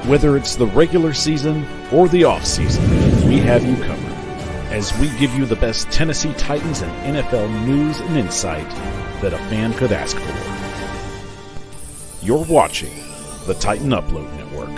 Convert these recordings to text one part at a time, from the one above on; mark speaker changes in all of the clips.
Speaker 1: Whether it's the regular season or the off-season, we have you covered as we give you the best Tennessee Titans and NFL news and insight that a fan could ask for. You're watching the Titan Upload Network.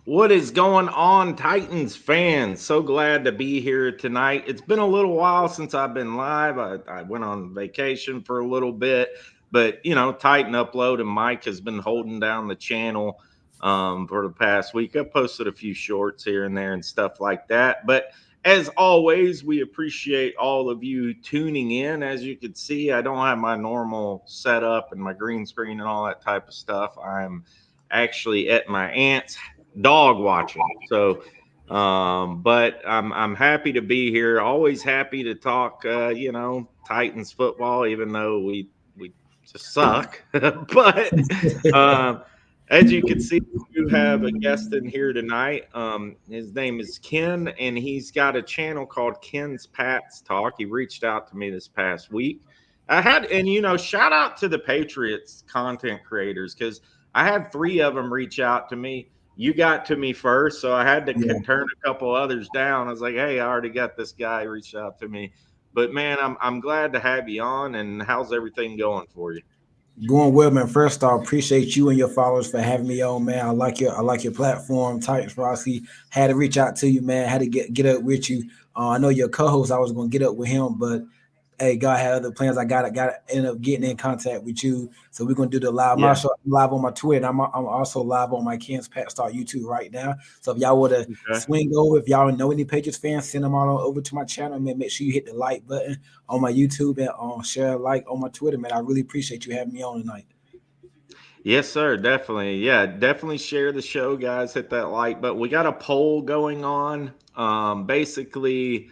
Speaker 2: What is going on, Titans fans? So glad to be here tonight. It's been a little while since I've been live. I went on vacation for a little bit, but, you know, Titan Upload and Mike has been holding down the channel for the past week. I posted a few shorts here and there and stuff like that. But as always, we appreciate all of you tuning in. As you can see, I don't have my normal setup and my green screen and all that type of stuff. I'm actually at my aunt's dog watching. So, but I'm happy to be here. Always happy to talk, Titans football, even though we just suck. But as you can see, we have a guest in here tonight. His name is Ken, and he's got a channel called Ken's Pats Talk. He reached out to me this past week. Shout out to the Patriots content creators, because I had 3 of them reach out to me. You got to me first, so I had to turn a couple others down. I was like, hey, I already got this guy reached out to me. But, man, I'm glad to have you on, and how's everything going for you?
Speaker 3: Going well, man. First off, appreciate you and your followers for having me on, man. I like your platform, Titans Rossi. Had to reach out to you, man. Had to get up with you. I know your co-host, I was going to get up with him, but hey, God had other plans. I got to end up getting in contact with you. So we're going to do the live. I'm also live on my Twitter. I'm also live on my Ken's Pat Star YouTube right now. So if y'all want to swing over, if y'all know any Patriots fans, send them all over to my channel, man. Make sure you hit the like button on my YouTube and share a like on my Twitter, man. I really appreciate you having me on tonight.
Speaker 2: Yes, sir. Definitely. Yeah, definitely share the show, guys. Hit that like button. We got a poll going on. Basically,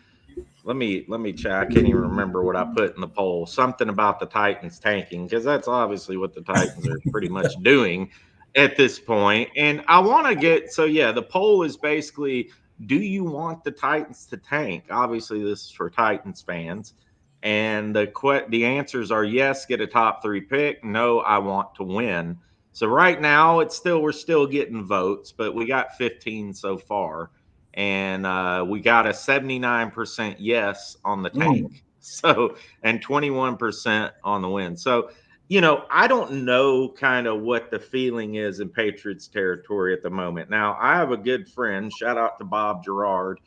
Speaker 2: let me check. I can't even remember what I put in the poll. Something about the Titans tanking, because that's obviously what the Titans are pretty much doing at this point. And I want to the poll is basically, do you want the Titans to tank? Obviously, this is for Titans fans. And the answers are yes, get a top 3 pick. No, I want to win. So right now, we're still getting votes, but we got 15 so far. And we got a 79% yes on the tank. So, and 21% on the win. So, I don't know kind of what the feeling is in Patriots territory at the moment. Now, I have a good friend, shout out to Bob Gerard,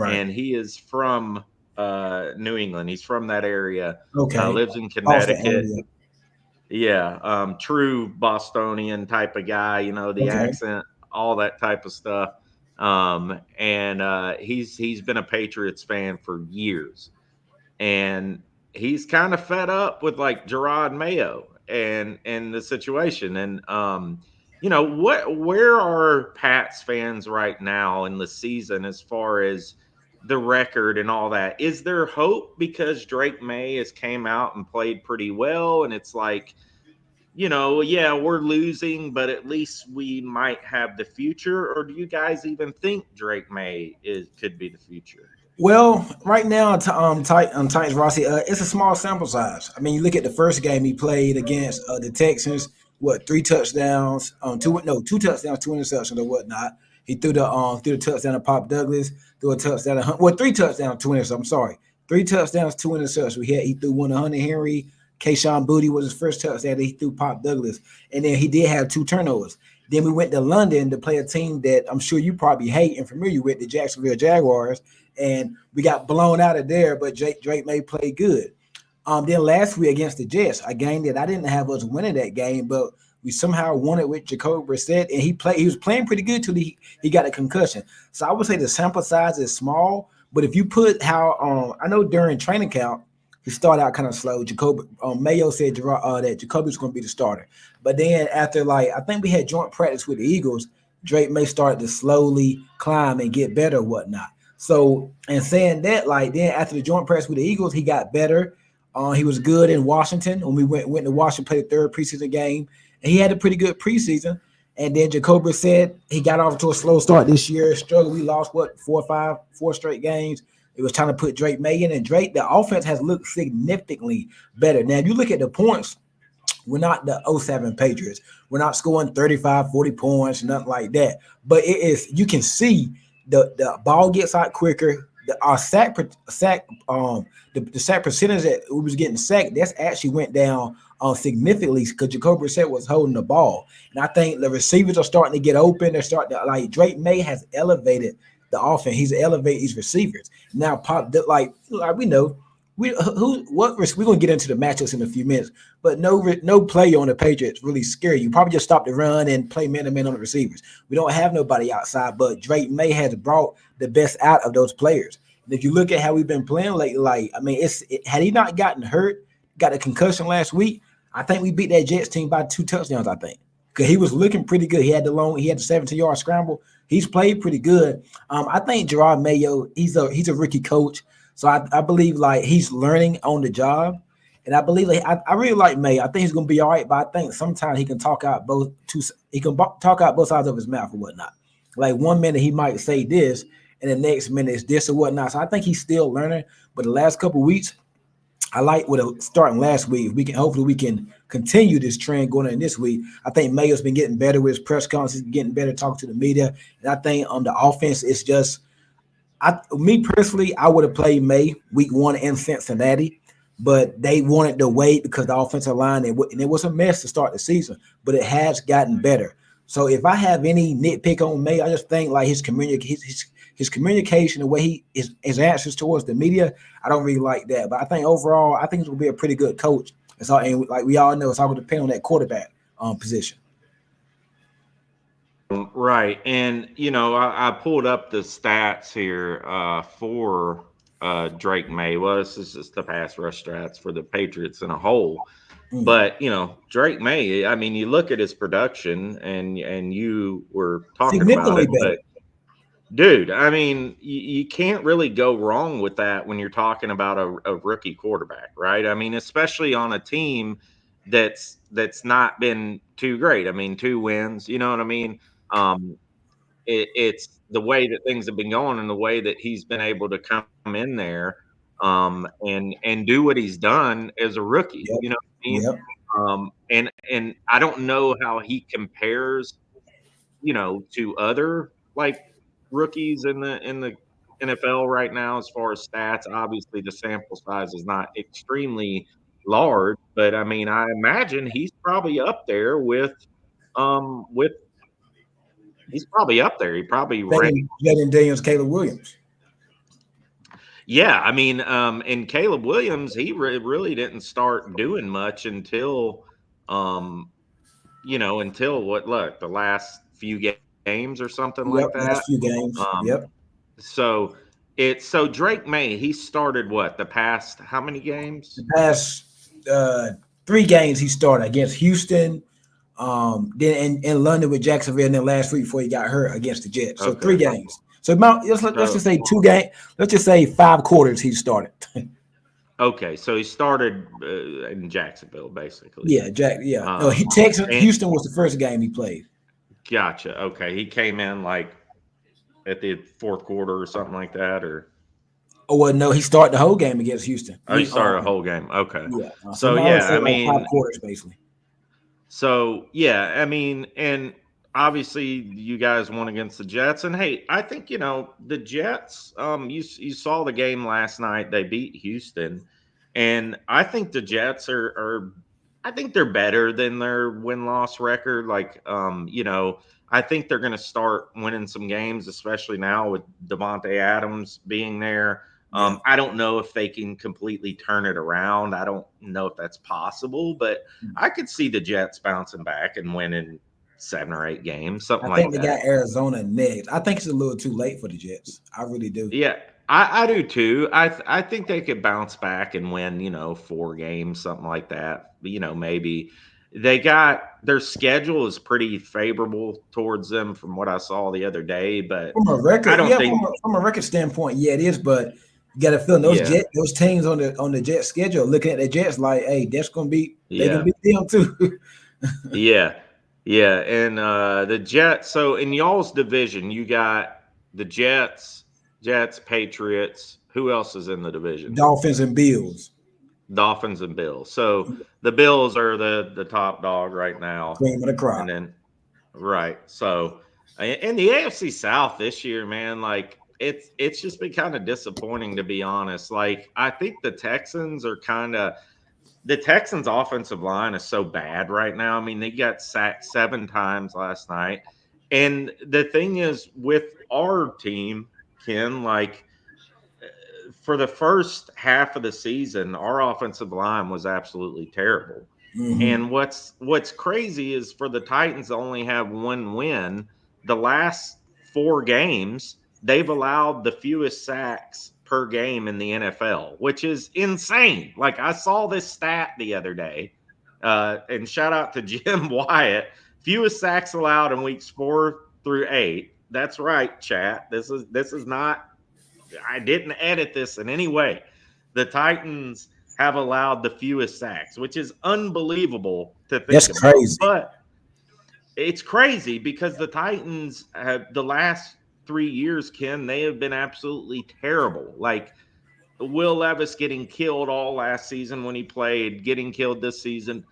Speaker 2: and he is from New England. He's from that area. Lives in Connecticut. Yeah, true Bostonian type of guy, the accent, all that type of stuff. He's been a Patriots fan for years, and he's kind of fed up with like Gerard Mayo and the situation. And where are Pats fans right now in the season as far as the record and all that? Is there hope because Drake May has came out and played pretty well, and it's like, we're losing, but at least we might have the future? Or do you guys even think Drake May could be the future?
Speaker 3: Well, right now, Titans Rossi, it's a small sample size. I mean, you look at the first game he played against the Texans. 3 touchdowns, 2 touchdowns, 2 interceptions or whatnot. He threw the touchdown to Pop Douglas, threw a touchdown to 3 touchdowns, 2 interceptions. I'm sorry, 3 touchdowns, 2 interceptions. He threw one to Hunter Henry. Kayshawn Boutte was his first touchdown that he threw Pop Douglas. And then he did have 2 turnovers. Then we went to London to play a team that I'm sure you probably hate and familiar with, the Jacksonville Jaguars. And we got blown out of there, but Drake May played good. Then last week against the Jets, a game that I didn't have us winning that game, but we somehow won it with Jacoby Brissett, and he was playing pretty good till he got a concussion. So I would say the sample size is small, but if you put I know during training camp, he started out kind of slow. Mayo said that Jacoby was going to be the starter. But then after, I think we had joint practice with the Eagles, Drake May started to slowly climb and get better and whatnot. So, and saying that, then after the joint practice with the Eagles, he got better. He was good in Washington. When we went to Washington, played the 3rd preseason game, and he had a pretty good preseason. And then Jacoby said he got off to a slow start this year, struggled. We lost, 4 straight games. It was trying to put Drake May in, and the offense has looked significantly better. Now, if you look at the points We're not the '07 Patriots. We're not scoring 35, 40 points, nothing like that. But it is, you can see the ball gets out quicker. Our the sack percentage that we was getting sacked, that's actually went down significantly because Jacoby Brissett was holding the ball. And I think the receivers are starting to get open. They're starting to, like, Drake May has elevated the offense. He's elevated these receivers. Now, like we know, we're gonna get into the matchups in a few minutes, but no player on the Patriots really scary you. Probably just stop the run and play man to man on the receivers. We don't have nobody outside, but Drake May has brought the best out of those players. And if you look at how we've been playing lately, like, I mean, had he not gotten hurt, got a concussion last week, I think we beat that Jets team by 2 touchdowns. I think because he was looking pretty good. He had the 17-yard scramble. He's played pretty good. I think Gerard Mayo, he's a rookie coach. So I believe, like, he's learning on the job, and I believe, like, I really like May. I think he's gonna be all right, but I think sometimes he can talk out talk out both sides of his mouth or whatnot. Like, one minute he might say this, and the next minute it's this or whatnot. So I think he's still learning. But the last couple of weeks, I like what starting last week. Hopefully we can continue this trend going in this week. I think Mayo's been getting better with his press conferences, getting better talking to the media, and I think on the offense it's just. Me personally, I would have played May week 1 in Cincinnati, but they wanted to wait because the offensive line, and it was a mess to start the season, but it has gotten better. So if I have any nitpick on May, I just think, like, his communication, the way his answers towards the media, I don't really like that. But I think overall, I think it will be a pretty good coach. And like we all know, it's all going to depend on that quarterback position.
Speaker 2: Right. And, I pulled up the stats here for Drake May. Well, this is just the pass rush stats for the Patriots in a whole. But, Drake May, I mean, you look at his production and you were talking about
Speaker 3: Significantly
Speaker 2: it,
Speaker 3: better.
Speaker 2: but dude, I mean, you can't really go wrong with that when you're talking about a rookie quarterback, right? I mean, especially on a team that's not been too great. I mean, 2 wins, you know what I mean? Um, it's the way that things have been going and the way that he's been able to come in there and do what he's done as a rookie.
Speaker 3: Yep.
Speaker 2: You know what I mean?
Speaker 3: Yep.
Speaker 2: And I don't know how he compares, to other, like, rookies in the NFL right now as far as stats. Obviously, the sample size is not extremely large, but I mean, I imagine he's probably up there with he's probably up there. He probably ranked.
Speaker 3: Jaden Daniels, Caleb Williams.
Speaker 2: Yeah, I mean, and Caleb Williams, he really didn't start doing much um, until what, look, the last few games or something
Speaker 3: Yep.
Speaker 2: like that.
Speaker 3: Last few games.
Speaker 2: Um,
Speaker 3: Yep.
Speaker 2: so Drake May, he started what, the past how many
Speaker 3: The
Speaker 2: games?
Speaker 3: past 3 games he started against Houston, then in London with Jacksonville, and then last week before he got hurt against the Jets. So 3 games. So let's just say 2 games. Let's just say 5 quarters he started.
Speaker 2: Okay, so he started in Jacksonville, basically.
Speaker 3: Yeah, Jack. Yeah. No,
Speaker 2: Um, and
Speaker 3: Houston was the first game he played.
Speaker 2: gotcha. Okay, he came in like at the fourth quarter or something like that, or
Speaker 3: Oh well, no, he started the whole game against Houston.
Speaker 2: he started a whole game. Okay,
Speaker 3: Yeah. So
Speaker 2: so
Speaker 3: I would
Speaker 2: yeah,
Speaker 3: say
Speaker 2: I
Speaker 3: like 5
Speaker 2: mean,
Speaker 3: quarters basically.
Speaker 2: So yeah, I mean, and obviously you guys won against the Jets, and hey, I think the Jets. You saw the game last night; they beat Houston, and I think the Jets are I think they're better than their win loss record. Like, I think they're going to start winning some games, especially now with Devontae Adams being there.
Speaker 3: Yeah.
Speaker 2: I don't know if they can completely turn it around. I don't know if that's possible, but I could see the Jets bouncing back and winning 7 or 8 games, something
Speaker 3: I
Speaker 2: like
Speaker 3: think they
Speaker 2: that.
Speaker 3: got Arizona next. I think it's a little too late for the Jets. I really do.
Speaker 2: Yeah, I do too. I think they could bounce back and win, 4 games, something like that. Maybe they got their schedule is pretty favorable towards them from what I saw the other day, but
Speaker 3: From a
Speaker 2: I
Speaker 3: record,
Speaker 2: don't
Speaker 3: yeah,
Speaker 2: think.
Speaker 3: from a record standpoint, yeah, it is. But you got to feel
Speaker 2: Yeah,
Speaker 3: those teams on the Jet schedule, looking at the Jets like, hey, they gonna
Speaker 2: yeah,
Speaker 3: beat them too.
Speaker 2: yeah, yeah, and the Jets. So in y'all's division, you got the Jets, Patriots. Who else is in the division?
Speaker 3: Dolphins and Bills.
Speaker 2: Dolphins and Bills. So the Bills are the top dog right now,
Speaker 3: Cream of the
Speaker 2: and
Speaker 3: crop.
Speaker 2: then right. So in the AFC South this year, man, like it's just been kind of disappointing to be honest. Like I think the Texans offensive line is so bad right now. I mean, they got sacked 7 times last night. And the thing is with our team, Ken, like for the first half of the season, our offensive line was absolutely terrible.
Speaker 3: Mm-hmm.
Speaker 2: And what's crazy is for the Titans to only have one win, the last 4 games, they've allowed the fewest sacks per game in the NFL, which is insane. Like I saw this stat the other day, and shout out to Jim Wyatt. Fewest sacks allowed in weeks 4 through 8. That's right, chat. This is not I didn't edit this in any way. The Titans have allowed the fewest sacks, which is unbelievable to
Speaker 3: That's
Speaker 2: think about.
Speaker 3: crazy.
Speaker 2: But it's crazy because the Titans have the last 3 years, Ken, they have been absolutely terrible. Like Will Levis getting killed all last season when he played, getting killed this season,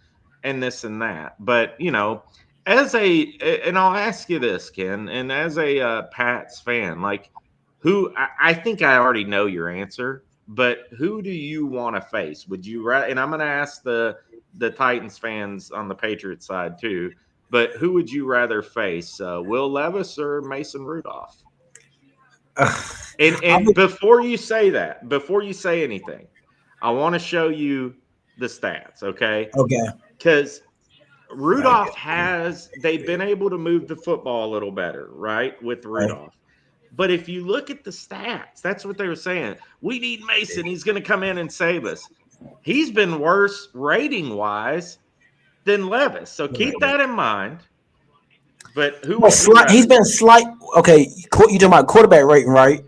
Speaker 2: and this and that. But and I'll ask you this, Ken, and as a Pats fan, like I think I already know your answer, but who do you want to face? Would you rather? And I'm going to ask the Titans fans on the Patriots side too. But who would you rather face, Will Levis or Mason Rudolph? And
Speaker 3: I
Speaker 2: and
Speaker 3: would,
Speaker 2: before you say that, before you say anything, I want to show you the stats, okay?
Speaker 3: okay.
Speaker 2: Because
Speaker 3: Right.
Speaker 2: they've been able to move the football a little better, right? With
Speaker 3: Right.
Speaker 2: Rudolph. But if you look at the stats, that's what they were saying. We need Mason. He's going to come in and save us. He's been worse rating wise than Levis. So keep that in mind. But who
Speaker 3: Well,
Speaker 2: would you
Speaker 3: he's
Speaker 2: rather?
Speaker 3: been slight. Okay, you talking about quarterback rating, right?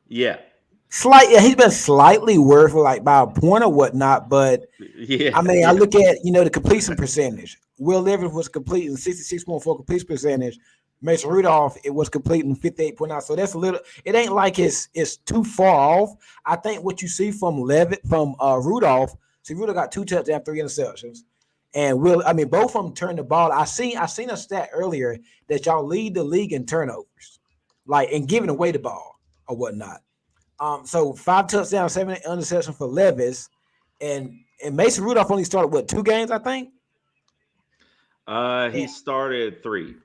Speaker 2: Yeah.
Speaker 3: Slight. Yeah, he's been slightly worse, like by a point or whatnot. But
Speaker 2: Yeah.
Speaker 3: I mean, I
Speaker 2: Yeah.
Speaker 3: look at the completion percentage. Will Levis was completing 66.4 completion percentage. Mason Rudolph it was completing 58.9. So that's a little. It ain't like it's too far off. I think what you see from Rudolph. See, Rudolph got 2 touchdowns, 3 interceptions. And both of them turned the ball. I seen a stat earlier that y'all lead the league in turnovers, like and giving away the ball or whatnot. So 5 touchdowns, 7 interceptions for Levis, and Mason Rudolph only started 2 games, I think.
Speaker 2: He started 3.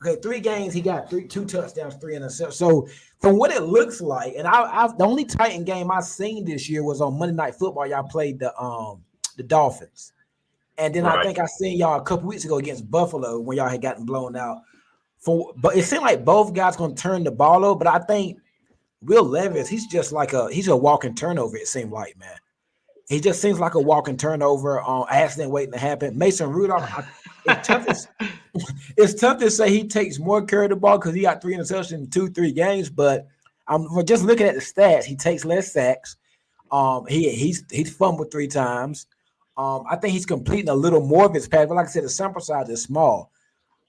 Speaker 3: Okay, 3 games he got 2 touchdowns, 3 interceptions. So from what it looks like, and the only Titan game I seen this year was on Monday Night Football. Y'all played the Dolphins. And then I
Speaker 2: Right.
Speaker 3: think I seen y'all a couple weeks ago against Buffalo when y'all had gotten blown out. But it seemed like both guys gonna turn the ball over. But I think Will Levis, he's a walking turnover. It seemed like, man, he just seems like a walking turnover on accident waiting to happen. Mason Rudolph, it's tough to it's tough to say he takes more care of the ball because he got 3 interceptions in 2-3 games. But we're just looking at the stats. He takes less sacks. He's fumbled 3 times. I think he's completing a little more of his pass, but like I said, the sample size is small.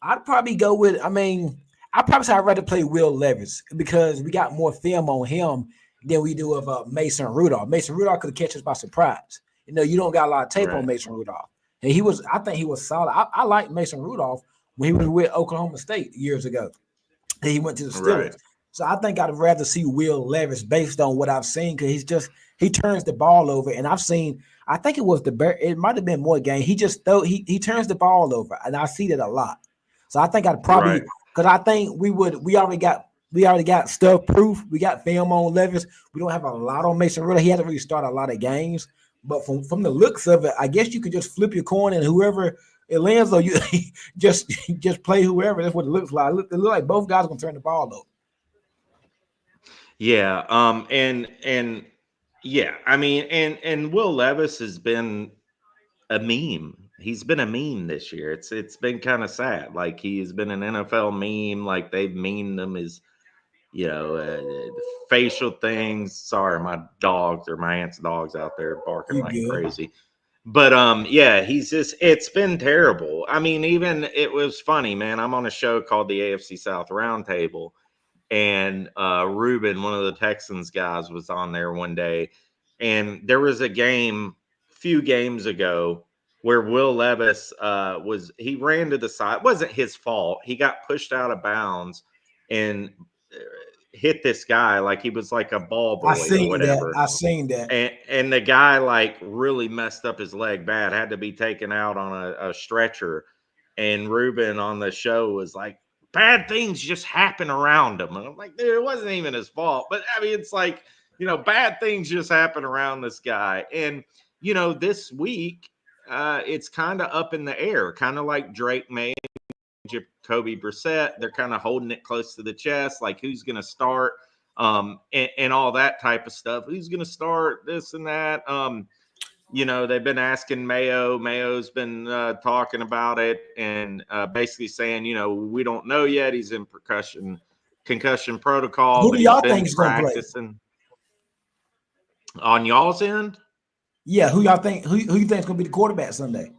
Speaker 3: I'd probably go with. I'd probably say I'd rather play Will Levis because we got more film on him than we do of Mason Rudolph. Mason Rudolph could catch us by surprise. You don't got a lot of tape on
Speaker 2: Right.
Speaker 3: Mason Rudolph. And I think he was solid. I like Mason Rudolph when he was with Oklahoma State years ago. Then he went to the
Speaker 2: Right.
Speaker 3: Steelers. So I think I'd rather see Will Levis based on what I've seen because he turns the ball over. And I've seen, I think it was it might have been more game. He just he turns the ball over, and I see that a lot. So I think I'd probably
Speaker 2: Right.
Speaker 3: because I think we already got stuff proof. We got film on Levis. We don't have a lot on Mason Rudolph. He hasn't really started a lot of games, but from the looks of it, I guess you could just flip your coin and whoever it lands on you, just play whoever. That's what it looks like. It looks like both guys gonna turn the ball over.
Speaker 2: Yeah. And yeah, I mean, and Will Levis has been a meme. He's been a meme this year. It's been kind of sad. Like he's been an NFL meme. Like they've memed him as facial things. Sorry, my dogs or my aunt's dogs out there barking
Speaker 3: You
Speaker 2: like
Speaker 3: good?
Speaker 2: crazy. But yeah, it's been terrible. I mean, even it was funny, man. I'm on a show called the AFC South Roundtable, and Ruben, one of the Texans guys, was on there one day, and there was a game a few games ago where Will Levis he ran to the side. It wasn't his fault. He got pushed out of bounds and hit this guy like he was like a ball
Speaker 3: I
Speaker 2: boy or
Speaker 3: seen that.
Speaker 2: whatever.
Speaker 3: I seen that.
Speaker 2: And the guy like really messed up his leg bad, had to be taken out on a stretcher. And Ruben on the show was like, bad things just happen around him. And I'm like, dude, it wasn't even his fault. But I mean, it's like, bad things just happen around this guy. And, this week, it's kind of up in the air, kind of like Drake May, Jacoby Brissett. They're kind of holding it close to the chest, like who's going to start, and all that type of stuff. Who's going to start this and that? They've been asking Mayo. Mayo's been talking about it and basically saying, we don't know yet. He's in concussion protocol,
Speaker 3: Who
Speaker 2: but
Speaker 3: do
Speaker 2: he's
Speaker 3: y'all
Speaker 2: been
Speaker 3: think is gonna play?
Speaker 2: practicing. On y'all's end?
Speaker 3: Yeah, who y'all think? Who you think is gonna be the quarterback Sunday?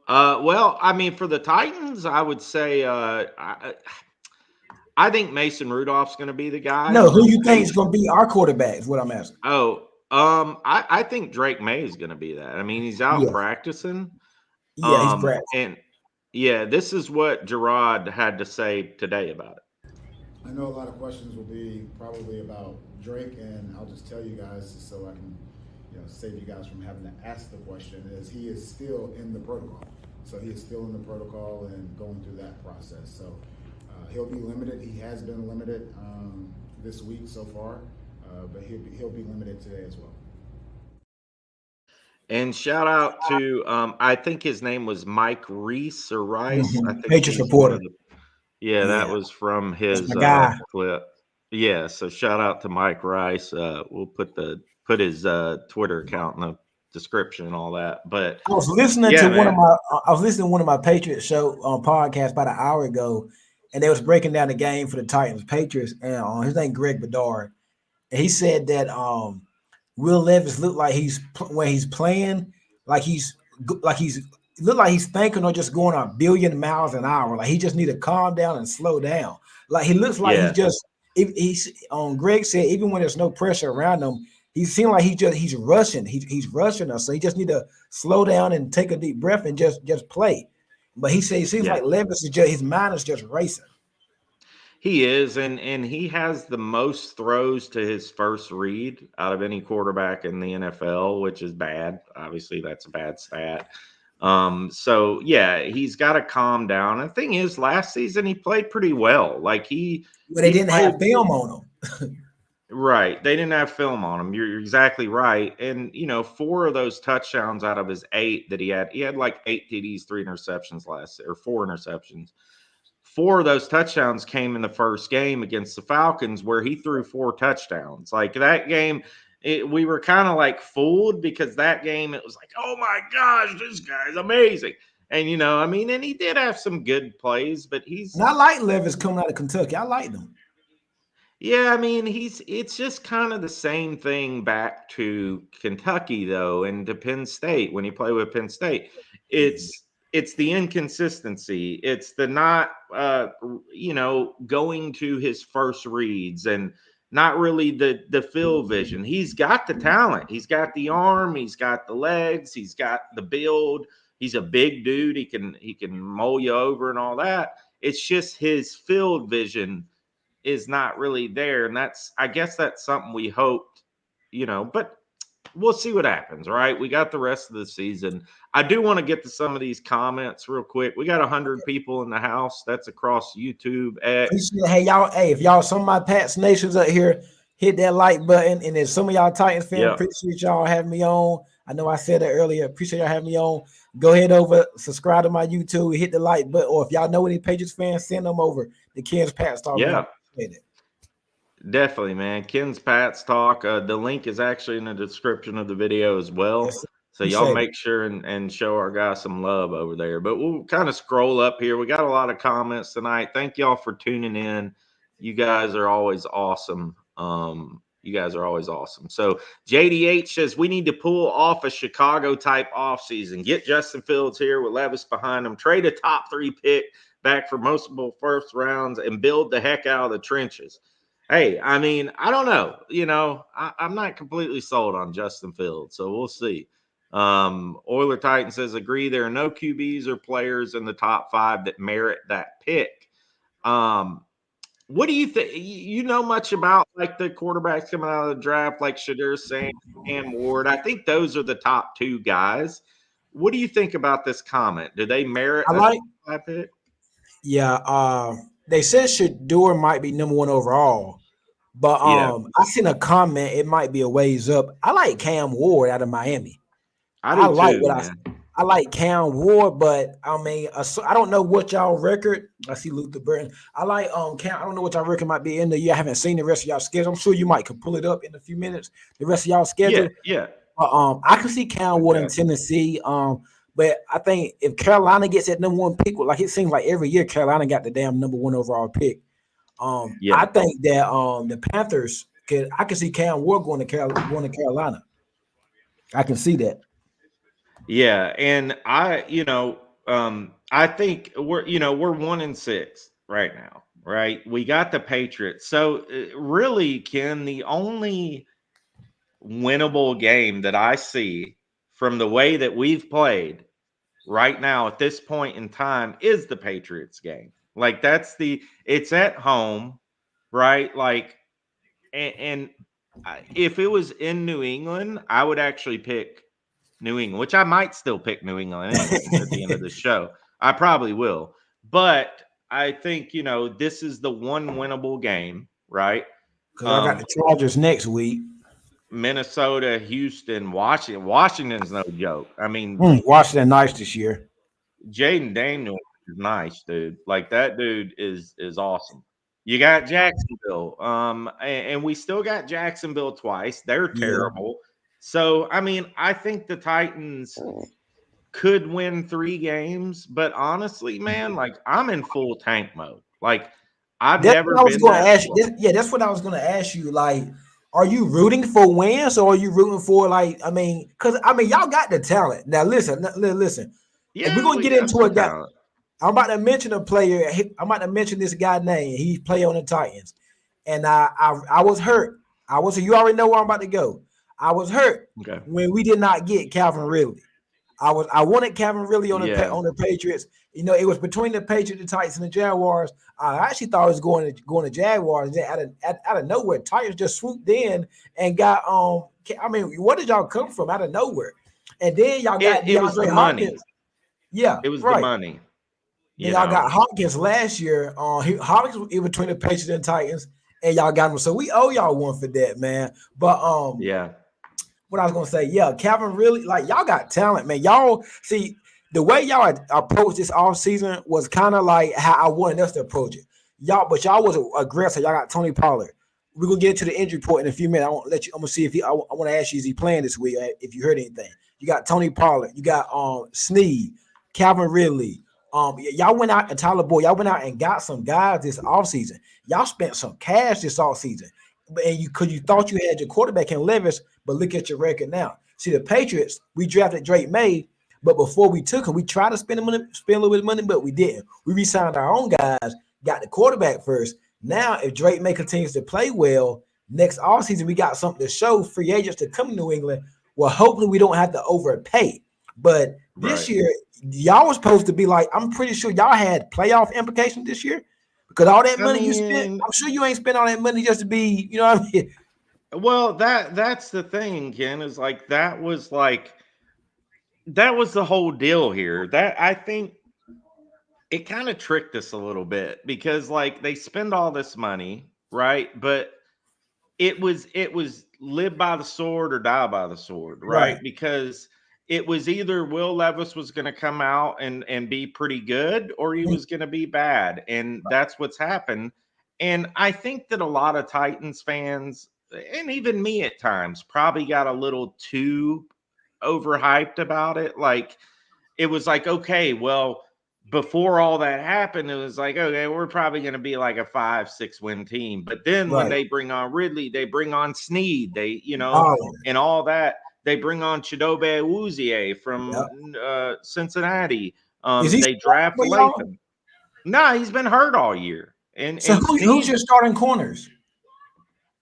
Speaker 2: Well, I mean, for the Titans, I would say I think Mason Rudolph's going to be the guy.
Speaker 3: No, who you think is gonna be our quarterback? Is what I'm asking.
Speaker 2: Oh, I think Drake May is going to be that. I mean, he's out practicing.
Speaker 3: Yeah, he's practicing.
Speaker 2: And yeah, this is what Gerard had to say today about it.
Speaker 4: I know a lot of questions will be probably about Drake, and I'll just tell you guys just so I can, save you guys from having to ask the question. Is he is still in the protocol? So he is still in the protocol and going through that process. So he'll be limited. He has been limited this week so far, but he'll be limited today as well.
Speaker 2: And shout out to I think his name was Mike Reese or Rice. I think
Speaker 3: Patriots reporter.
Speaker 2: That was from his clip. Yeah, so shout out to Mike Rice. We'll put his Twitter account in the description and all that. But
Speaker 3: I was listening to one of my Patriots show podcast about an hour ago, and they was breaking down the game for the Titans Patriots, and his name Greg Bedard, and he said that Will Levis looked like when he's playing, like he's look like he's thinking or just going a billion miles an hour. Like he just need to calm down and slow down. Like he looks like he's Greg said even when there's no pressure around him, he seems like he's rushing. He's rushing us. So he just need to slow down and take a deep breath and just play. But he said it seems like Levis is his mind is just racing.
Speaker 2: He is, and he has the most throws to his first read out of any quarterback in the NFL, which is bad. Obviously, that's a bad stat. So yeah, he's got to calm down. And the thing is, last season he played pretty well. Like they
Speaker 3: didn't have film on him.
Speaker 2: Right. They didn't have film on him. You're exactly right. And 4 of those touchdowns out of his 8 that he had like 8 TDs, 3 interceptions or 4 interceptions. 4 of those touchdowns came in the first game against the Falcons where he threw 4 touchdowns. Like that game, we were kind of like fooled because that game, it was like, oh my gosh, this guy's amazing. And, and he did have some good plays, but
Speaker 3: And I like Levis coming out of Kentucky. I like him.
Speaker 2: Yeah, I mean, it's just kind of the same thing back to Kentucky, though, and to Penn State when you play with Penn State. It's the inconsistency. It's the not, going to his first reads and not really the field vision. He's got the talent. He's got the arm. He's got the legs. He's got the build. He's a big dude. He can mull you over and all that. It's just his field vision is not really there. And I guess that's something we hoped, but we'll see what happens. Right. We got the rest of the season. I do want to get to some of these comments real quick. We got 100 people in the house. That's across YouTube.
Speaker 3: If y'all, some of my Pats Nations up here, hit that like button. And if some of y'all Titans fans, appreciate y'all having me on. I know I said that earlier. Appreciate y'all having me on. Go ahead over, subscribe to my YouTube, hit the like button. Or if y'all know any Patriots fans, send them over. The Ken's Pats Talk.
Speaker 2: Yeah. Definitely, man. Ken's Pats Talk. The link is actually in the description of the video as well.
Speaker 3: Yes,
Speaker 2: so y'all make sure and show our guy some love over there. But we'll kind of scroll up here. We got a lot of comments tonight. Thank y'all for tuning in. You guys are always awesome. So JDH says we need to pull off a Chicago type offseason. Get Justin Fields here with Levis behind him. Trade a top 3 pick back for multiple first rounds and build the heck out of the trenches. Hey, I mean, I don't know. I'm not completely sold on Justin Fields, so we'll see. Oiler Titan says, agree, there are no QBs or players in the top 5 that merit that pick. What do you think? You know much about like the quarterbacks coming out of the draft, like Shadur Sanders, Cam Ward? I think those are the top 2 guys. What do you think about this comment? Do they merit
Speaker 3: I
Speaker 2: a
Speaker 3: like.
Speaker 2: top 5 pick?
Speaker 3: Yeah. They said Shador might be number 1 overall, but
Speaker 2: Yeah,
Speaker 3: I seen a comment. It might be a ways up. I like Cam Ward out of Miami.
Speaker 2: I
Speaker 3: I
Speaker 2: do
Speaker 3: like
Speaker 2: too,
Speaker 3: what
Speaker 2: man.
Speaker 3: I like Cam Ward, but I mean, I don't know what y'all record. I see Luther Burton. I like Cam. I don't know what y'all record might be in the year. I haven't seen the rest of y'all schedule. I'm sure you might can pull it up in a few minutes. The rest of y'all
Speaker 2: Yeah,
Speaker 3: schedule.
Speaker 2: yeah.
Speaker 3: But I can see Cam Ward in
Speaker 2: Okay.
Speaker 3: Tennessee. But I think if Carolina gets that number 1 pick, like it seems like every year Carolina got the damn number 1 overall pick.
Speaker 2: Yeah.
Speaker 3: I think that the Panthers could. I can see Cam Ward going to Carolina. I can see that.
Speaker 2: Yeah, and I think we're 1-6 right now, right? We got the Patriots. So really, Ken, the only winnable game that I see from the way that we've played right now at this point in time is the Patriots game. Like it's at home, right? Like, and if it was in New England, I would actually pick New England, which I might still pick New England anyways at the end of the show. I probably will. But I think, this is the one winnable game, right?
Speaker 3: Because I got
Speaker 2: Um,
Speaker 3: the Chargers next week.
Speaker 2: Minnesota, Houston, Washington. Washington's no joke. I mean,
Speaker 3: Washington nice this year.
Speaker 2: Jaden Daniels is nice, dude. Like that dude is awesome. You got Jacksonville. And we still got Jacksonville twice. They're
Speaker 3: Yeah.
Speaker 2: terrible. So, I mean, I think the Titans could win 3 games, but honestly, man, like I'm in full tank mode. Like I've
Speaker 3: That's what
Speaker 2: never
Speaker 3: I was
Speaker 2: been
Speaker 3: going to
Speaker 2: that.
Speaker 3: ask you. That's what I was going to ask you. Like, are you rooting for wins or are you rooting for because y'all got the talent. Now listen. If we're
Speaker 2: Yeah,
Speaker 3: gonna
Speaker 2: we
Speaker 3: get
Speaker 2: got
Speaker 3: into
Speaker 2: some
Speaker 3: a guy,
Speaker 2: talent.
Speaker 3: I'm about to mention a player. I'm about to mention this guy name. He play on the Titans, and I was hurt. You already know where I'm about to go. I was hurt
Speaker 2: Okay.
Speaker 3: when we did not get Calvin Ridley. I wanted Calvin Ridley
Speaker 2: Yeah.
Speaker 3: on the Patriots. It was between the Patriots, the Titans, and the Jaguars. I actually thought it was going to Jaguars. And then out of nowhere, Titans just swooped in and got what did y'all come from out of nowhere? And then y'all got
Speaker 2: It was the
Speaker 3: DeAndre
Speaker 2: money.
Speaker 3: Hopkins. Yeah,
Speaker 2: It was the
Speaker 3: right.
Speaker 2: money,
Speaker 3: Then
Speaker 2: you
Speaker 3: y'all got
Speaker 2: know.
Speaker 3: Hopkins last year. Hopkins was in between the Patriots and Titans, and y'all got him. So we owe y'all one for that, man. But
Speaker 2: Yeah.
Speaker 3: what I was gonna say, yeah, Calvin really like y'all got talent, man. Y'all see the way y'all approach this off season was kind of like how I wanted us to approach it. Y'all was aggressive. Y'all got Tony Pollard. We're gonna get into the injury report in a few minutes. I want to let you. I'm gonna see if I want to ask you, is he playing this week? If you heard anything, you got Tony Pollard. You got Snead, Calvin Ridley. Y'all went out and Tyler Boyd. Y'all went out and got some guys this offseason. Y'all spent some cash this offseason. And because you thought you had your quarterback in Levis, but look at your record now. See, the Patriots, we drafted Drake May, but before we took him, we tried to spend a little bit of money, but we didn't. We re-signed our own guys, got the quarterback first. Now, if Drake May continues to play well, next offseason, we got something to show free agents to come to New England. Well, hopefully we don't have to overpay. But this
Speaker 2: Right.
Speaker 3: year, y'all was supposed to be like, I'm pretty sure y'all had playoff implications this year. Because all that
Speaker 2: I
Speaker 3: money you spent,
Speaker 2: mean,
Speaker 3: I'm sure you ain't spent all that money just to be, you know what I mean?
Speaker 2: well, that's the thing, Ken, is that was the whole deal here. That I think it kind of tricked us a little bit because they spend all this money, right? But it was live by the sword or die by the sword,
Speaker 3: Right.
Speaker 2: right? Because it was either Will Levis was going to come out and be pretty good or he was going to be bad, and that's what's happened. And I think that a lot of Titans fans and even me at times probably got a little too overhyped about it. It was okay, well, before all that happened, it was okay, we're probably going to be like a 5-6 win team. But then when
Speaker 3: Right.
Speaker 2: they bring on Ridley, they bring on Snead,
Speaker 3: Oh,
Speaker 2: and all that, they bring on Chidobe Awuzie
Speaker 3: yeah.
Speaker 2: from Cincinnati.
Speaker 3: Is he
Speaker 2: They
Speaker 3: starting
Speaker 2: draft
Speaker 3: for y'all?
Speaker 2: Latham. No, he's been hurt all year.
Speaker 3: So
Speaker 2: And
Speaker 3: who's
Speaker 2: Snead,
Speaker 3: your starting corners?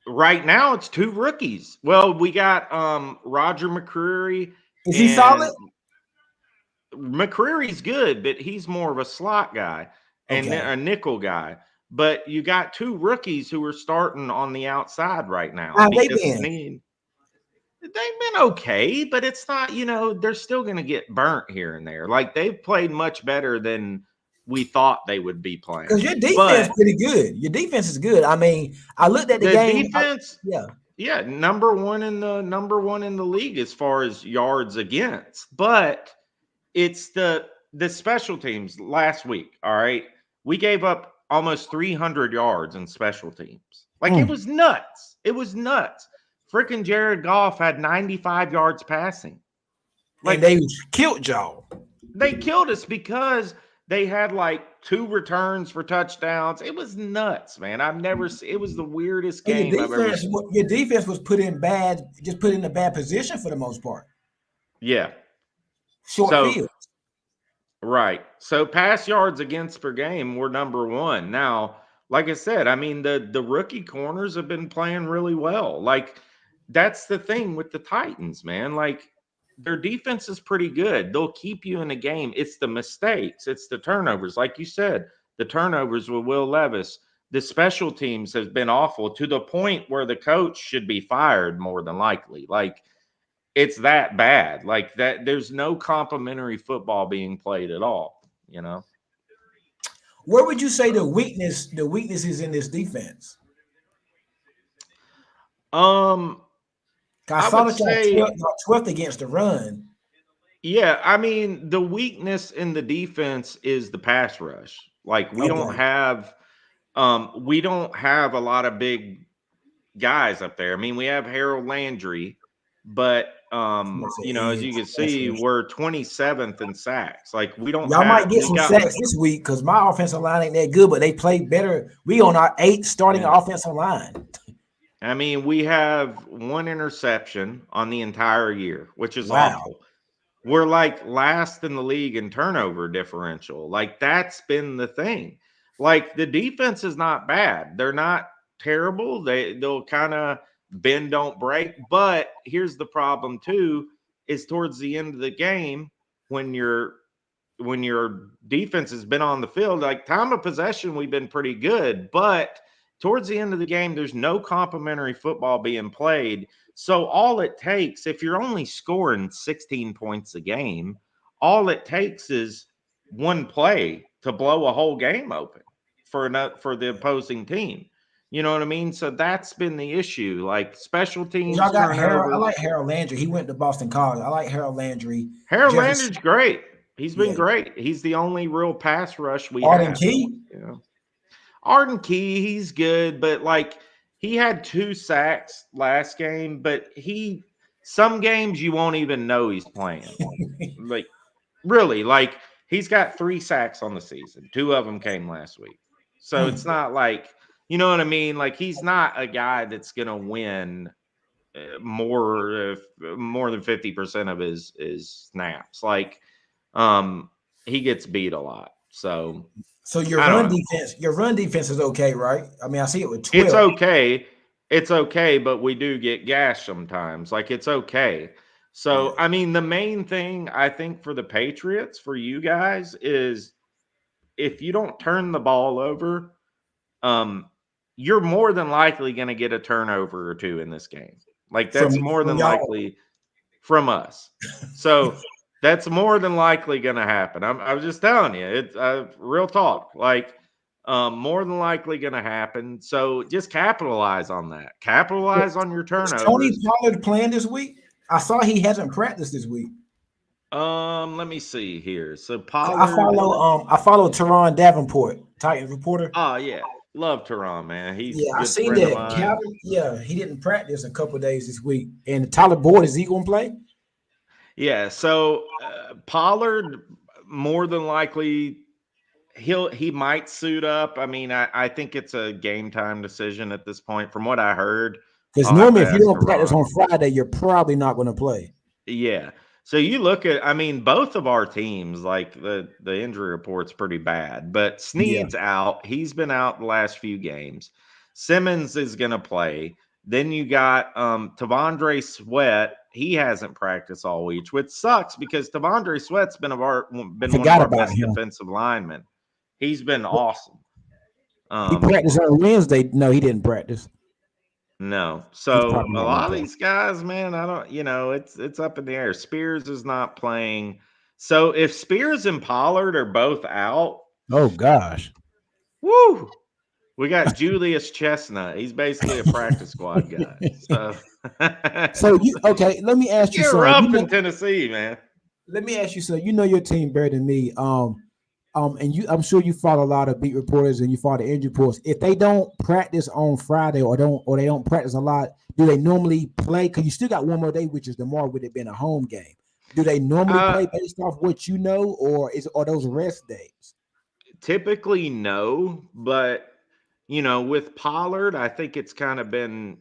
Speaker 2: right now, it's 2 rookies. Well, we got Roger McCreary
Speaker 3: Is he solid?
Speaker 2: And McCreary's good, but he's more of a slot guy and
Speaker 3: Okay.
Speaker 2: a nickel guy. But you got two rookies who are starting on the outside right now
Speaker 3: How they
Speaker 2: because
Speaker 3: been?
Speaker 2: they've been okay, but it's not, they're still going to get burnt here and there. Like they've played much better than we thought they would be
Speaker 3: Because
Speaker 2: playing.
Speaker 3: your defense
Speaker 2: But
Speaker 3: pretty good. Your defense is good. I mean, I looked at the
Speaker 2: the
Speaker 3: game.
Speaker 2: defense,
Speaker 3: Yeah.
Speaker 2: yeah, number one in the league as far as yards against. But it's the special teams last week. All right. We gave up almost 300 yards in special teams. Like it
Speaker 3: Mm.
Speaker 2: was nuts. It was nuts. Freaking Jared Goff had 95 yards passing.
Speaker 3: And
Speaker 2: Like
Speaker 3: they killed y'all.
Speaker 2: they killed us because they had like 2 returns for touchdowns. It was nuts, man. I've never seen it was the weirdest
Speaker 3: And
Speaker 2: game I've ever seen.
Speaker 3: your defense was put in a bad position for the most part.
Speaker 2: Yeah.
Speaker 3: Short
Speaker 2: So
Speaker 3: field.
Speaker 2: right. So pass yards against per game, we're number one. Now, like I said, I mean the rookie corners have been playing really well. Like that's the thing with the Titans, man. Like their defense is pretty good. They'll keep you in a game. It's the mistakes, it's the turnovers. Like you said, the turnovers with Will Levis. The special teams has been awful to the point where the coach should be fired more than likely. Like it's that bad. Like that, there's no complimentary football being played at all.
Speaker 3: Where would you say the weakness is in this defense?
Speaker 2: Um,
Speaker 3: 'Cause I
Speaker 2: I
Speaker 3: saw
Speaker 2: would
Speaker 3: that y'all
Speaker 2: say,
Speaker 3: 12th against the run.
Speaker 2: yeah, I mean, the weakness in the defense is the pass rush. Like
Speaker 3: Okay.
Speaker 2: we don't have a lot of big guys up there. I mean, we have Harold Landry, but
Speaker 3: Somebody say
Speaker 2: as you
Speaker 3: edge,
Speaker 2: can
Speaker 3: pass
Speaker 2: see,
Speaker 3: rush.
Speaker 2: we're 27th in sacks. Like we don't
Speaker 3: Y'all might
Speaker 2: have
Speaker 3: get
Speaker 2: we
Speaker 3: some
Speaker 2: got
Speaker 3: sacks this week because my offensive line ain't that good, but they play better. We on our 8th starting
Speaker 2: yeah.
Speaker 3: offensive line.
Speaker 2: I mean, we have 1 interception on the entire year, which is
Speaker 3: Wow.
Speaker 2: awful. We're like last in the league in turnover differential. Like that's been the thing. Like the defense is not bad. They're not terrible. They'll kind of bend don't break. But here's the problem too is towards the end of the game when your defense has been on the field, like time of possession, we've been pretty good, but towards the end of the game, there's no complimentary football being played. So all it takes, if you're only scoring 16 points a game, all it takes is one play to blow a whole game open for the opposing team. You know what I mean? So that's been the issue. Like special teams
Speaker 3: Y'all got Harold. I
Speaker 2: turnovers.
Speaker 3: like Harold Landry. He went to Boston College. I like Harold Landry.
Speaker 2: Harold
Speaker 3: Jefferson.
Speaker 2: Landry's great. He's been
Speaker 3: Yeah.
Speaker 2: great. He's the only real pass rush we
Speaker 3: Arden
Speaker 2: have.
Speaker 3: Key.
Speaker 2: Arden Key, he's good, but like he had 2 sacks last game, but some games you won't even know he's playing. Like really, like he's got 3 sacks on the season. 2 of them came last week. So it's not like, you know what I mean? Like he's not a guy that's going to win more than 50% of his snaps. Like he gets beat a lot. So
Speaker 3: So
Speaker 2: I don't know.
Speaker 3: your run defense is okay, right? I mean, I see it with 12.
Speaker 2: It's okay. It's okay, but we do get gashed sometimes. Like it's okay. So,
Speaker 3: Yeah.
Speaker 2: I mean, the main thing I think for the Patriots, for you guys, is if you don't turn the ball over, you're more than likely going to get a turnover or 2 in this game. Like that's more
Speaker 3: From
Speaker 2: than
Speaker 3: y'all.
Speaker 2: likely from us. So that's more than likely going to happen. I was just telling you, it's real talk. Like more than likely going to happen. So just capitalize on that. Capitalize on your
Speaker 3: Is Tony
Speaker 2: turnovers.
Speaker 3: Pollard playing this week? I saw he hasn't practiced this week.
Speaker 2: Let me see here. So
Speaker 3: I
Speaker 2: Pollard.
Speaker 3: follow Teron Davenport, Titan reporter.
Speaker 2: Oh yeah, love Teron, man. He's
Speaker 3: Yeah,
Speaker 2: a
Speaker 3: I
Speaker 2: good
Speaker 3: seen
Speaker 2: friend of
Speaker 3: that.
Speaker 2: mine.
Speaker 3: Calvin, yeah, he didn't practice a couple of days this week. And Tyler Boyd, is he gonna play?
Speaker 2: Yeah. So Pollard, more than likely, he might suit up. I mean, I think it's a game time decision at this point. From what I heard,
Speaker 3: Because
Speaker 2: I'll have to
Speaker 3: normally, if you
Speaker 2: ask
Speaker 3: don't practice
Speaker 2: Teron.
Speaker 3: on Friday, you're probably not going to play.
Speaker 2: Yeah. So you look at, I mean, both of our teams, like the injury report's pretty bad, but
Speaker 3: Yeah,
Speaker 2: Snead's out. He's been out the last few games. Simmons is going to play. Then you got Tavondre Sweat. he hasn't practiced all week, which sucks because Tavondre Sweat's been one of
Speaker 3: Forgot
Speaker 2: our
Speaker 3: about
Speaker 2: best
Speaker 3: him.
Speaker 2: defensive linemen. He's been awesome.
Speaker 3: He practiced on Wednesday. No, he didn't practice.
Speaker 2: No.
Speaker 3: He's
Speaker 2: So
Speaker 3: probably
Speaker 2: a
Speaker 3: not
Speaker 2: lot
Speaker 3: gonna
Speaker 2: of
Speaker 3: play.
Speaker 2: these guys, man, I don't, it's up in the air. Spears is not playing. So if Spears and Pollard are both out,
Speaker 3: Oh gosh.
Speaker 2: woo, we got Julius Chestnut. He's basically a practice squad guy. So
Speaker 3: So you okay? Let me
Speaker 2: it's
Speaker 3: ask you
Speaker 2: getting
Speaker 3: something.
Speaker 2: rough in Tennessee, man.
Speaker 3: Let me ask you something. You know your team better than me. And I'm sure you follow a lot of beat reporters and you follow the injury reports. If they don't practice on Friday or they don't practice a lot, do they normally play? Because you still got one more day, which is tomorrow, with it being a home game. Do they normally play based off what you know, or are those rest days?
Speaker 2: Typically, no, but with Pollard, I think it's kind of been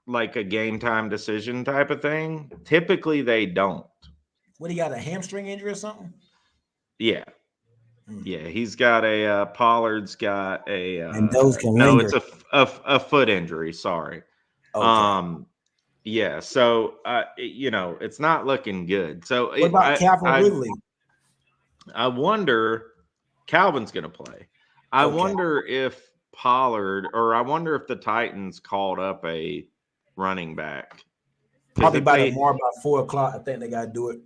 Speaker 2: like a game time decision type of thing. Typically, they don't.
Speaker 3: What, he got a hamstring injury or something?
Speaker 2: Yeah. Yeah, he's got Pollard's got a
Speaker 3: And those can
Speaker 2: no,
Speaker 3: linger.
Speaker 2: it's a foot injury. Sorry.
Speaker 3: Okay.
Speaker 2: Yeah. So it's not looking good. So
Speaker 3: What about Calvin Ridley?
Speaker 2: I wonder Calvin's going to play. I
Speaker 3: Okay.
Speaker 2: wonder if I wonder if the Titans called up a running back.
Speaker 3: Probably by tomorrow, about 4:00. I think they got to do it.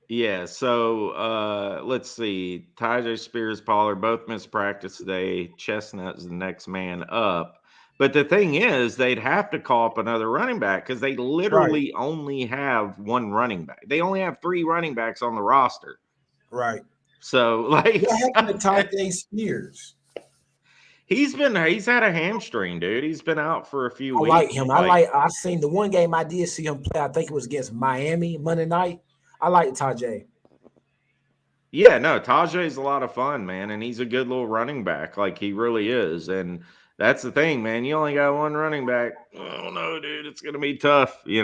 Speaker 2: Yeah, so let's see. Tyjae Spears, Pollard both missed practice today. Chestnut's the next man up. But the thing is, they'd have to call up another running back because they literally only have one running back. They only have 3 running backs on the roster.
Speaker 3: Right.
Speaker 2: So,
Speaker 3: What happened to Tyjae Spears?
Speaker 2: He's had a hamstring, dude. He's been out for a few weeks.
Speaker 3: I like him. I seen the one game I did see him play. I think it was against Miami Monday night. I like Tyjae.
Speaker 2: Yeah, no, Tajay's a lot of fun, man, and he's a good little running back. Like, he really is. And that's the thing, man. You only got one running back. Oh no, dude, it's gonna be tough, So
Speaker 3: Is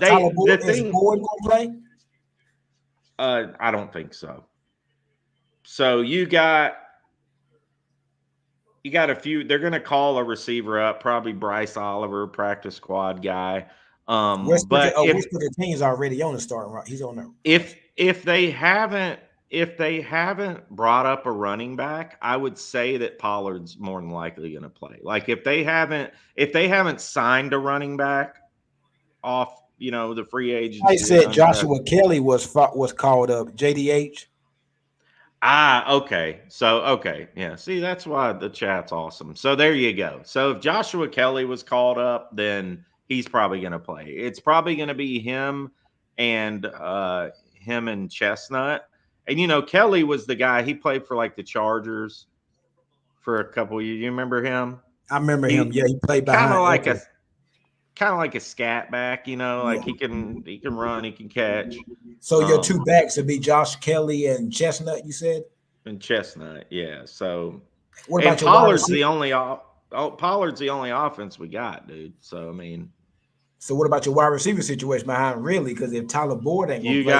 Speaker 3: Boyd gonna play?
Speaker 2: I don't think so. So you got a few. They're gonna call a receiver up, probably Bryce Oliver, practice squad guy. But
Speaker 3: Westbrook team's already on the starting right. He's on there.
Speaker 2: If they haven't brought up a running back, I would say that Pollard's more than likely going to play. Like if they haven't signed a running back off, the free agency.
Speaker 3: I said Joshua Kelly was called up. JDH.
Speaker 2: Okay. So, okay. Yeah. See, that's why the chat's awesome. So there you go. So if Joshua Kelly was called up, then he's probably going to play. It's probably going to be him and Chestnut. And, Kelly was the guy, he played for like the Chargers for a couple years. You remember him?
Speaker 3: I remember him. Yeah. He played behind.
Speaker 2: Kind of like a scat back, like he can run, he can catch.
Speaker 3: So your 2 backs would be Josh Kelly and Chestnut, you said?
Speaker 2: And Chestnut, yeah. So
Speaker 3: what about
Speaker 2: Pollard's the only offense we got, dude. So I mean,
Speaker 3: so what about your wide receiver situation behind Ridley? Because if Tyler Boyd ain't
Speaker 2: gonna play,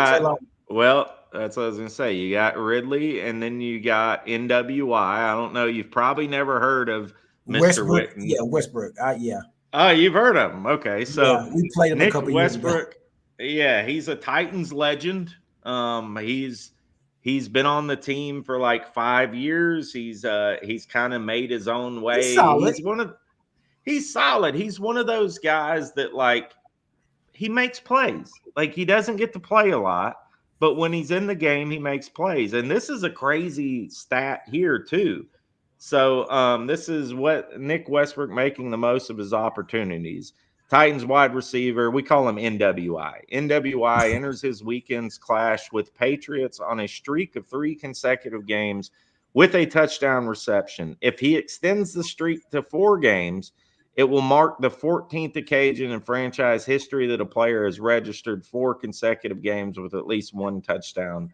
Speaker 2: that's what I was gonna say. You got Ridley, and then you got NWI. I don't know. You've probably never heard of Mr. Witten.
Speaker 3: Yeah, Westbrook. Yeah.
Speaker 2: Oh, you've heard of him. Okay, so
Speaker 3: yeah, we played him
Speaker 2: Nick
Speaker 3: a couple
Speaker 2: Westbrook.
Speaker 3: Years ago.
Speaker 2: Yeah, he's a Titans legend. He's been on the team for like 5 years. He's kind of made his own way. He's solid. He's one of those guys that like he makes plays. Like he doesn't get to play a lot, but when he's in the game, he makes plays. And this is a crazy stat here too. So this is what Nick Westbrook making the most of his opportunities. Titans wide receiver, we call him NWI. NWI enters his weekend's clash with Patriots on a streak of 3 consecutive games with a touchdown reception. If he extends the streak to 4 games, it will mark the 14th occasion in franchise history that a player has registered 4 consecutive games with at least 1 touchdown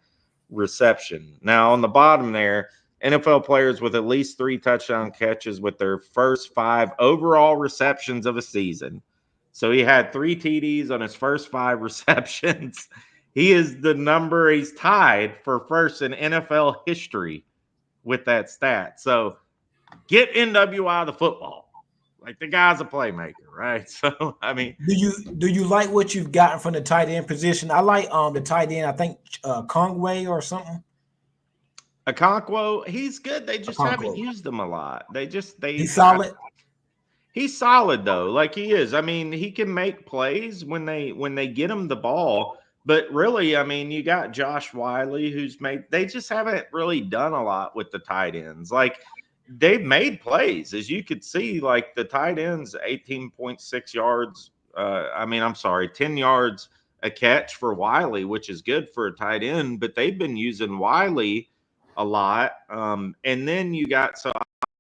Speaker 2: reception. Now, on the bottom there, NFL players with at least 3 touchdown catches with their first 5 overall receptions of a season. So he had 3 TDs on his first 5 receptions. He's tied for first in NFL history with that stat. So get NWI the football. Like the guy's a playmaker, right? So I mean,
Speaker 3: Do you like what you've gotten from the tight end position? I like the tight end. I think Conway or something.
Speaker 2: Okonkwo, he's good. They just haven't
Speaker 3: Okonkwo.
Speaker 2: used him a lot.
Speaker 3: He's solid.
Speaker 2: He's solid though, like he is. I mean, he can make plays when they get him the ball. But really, I mean, you got Josh Wiley who's made. They just haven't really done a lot with the tight ends. Like they've made plays, as you could see. Like the tight ends, 18.6 yards. I mean, I'm sorry, 10 yards a catch for Wiley, which is good for a tight end. But they've been using Wiley a lot. And then you got so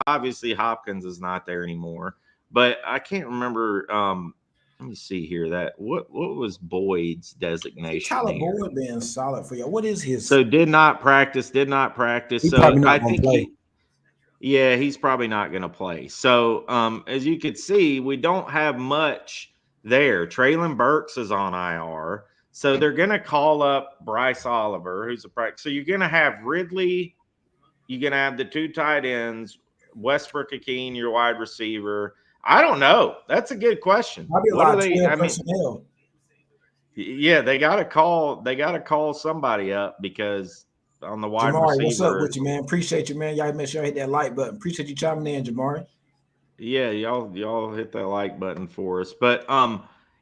Speaker 2: obviously Hopkins is not there anymore. But I can't remember. Let me see here. That what was Boyd's designation
Speaker 3: Tyler
Speaker 2: here?
Speaker 3: Boyd being solid for you. What is his?
Speaker 2: So did not practice.
Speaker 3: He's
Speaker 2: So
Speaker 3: probably
Speaker 2: I
Speaker 3: not going to
Speaker 2: think
Speaker 3: play.
Speaker 2: yeah, he's probably not going to play. So as you could see, we don't have much there. Traylon Burks is on IR, so they're going to call up Bryce Oliver, who's a practice. So you're going to have Ridley. You're going to have the two tight ends, Westbrook Akeen, your wide receiver. I don't know. That's a good question.
Speaker 3: Probably a
Speaker 2: What
Speaker 3: lot
Speaker 2: do
Speaker 3: of
Speaker 2: they?
Speaker 3: 12
Speaker 2: I mean,
Speaker 3: personnel.
Speaker 2: yeah, they got to call. They got to call somebody up because on the wide
Speaker 3: Jamari, what's up
Speaker 2: receiver.
Speaker 3: with you, man? Appreciate you, man. Y'all make sure I hit that like button. Appreciate you chiming in, Jamari.
Speaker 2: Yeah, y'all hit that like button for us. But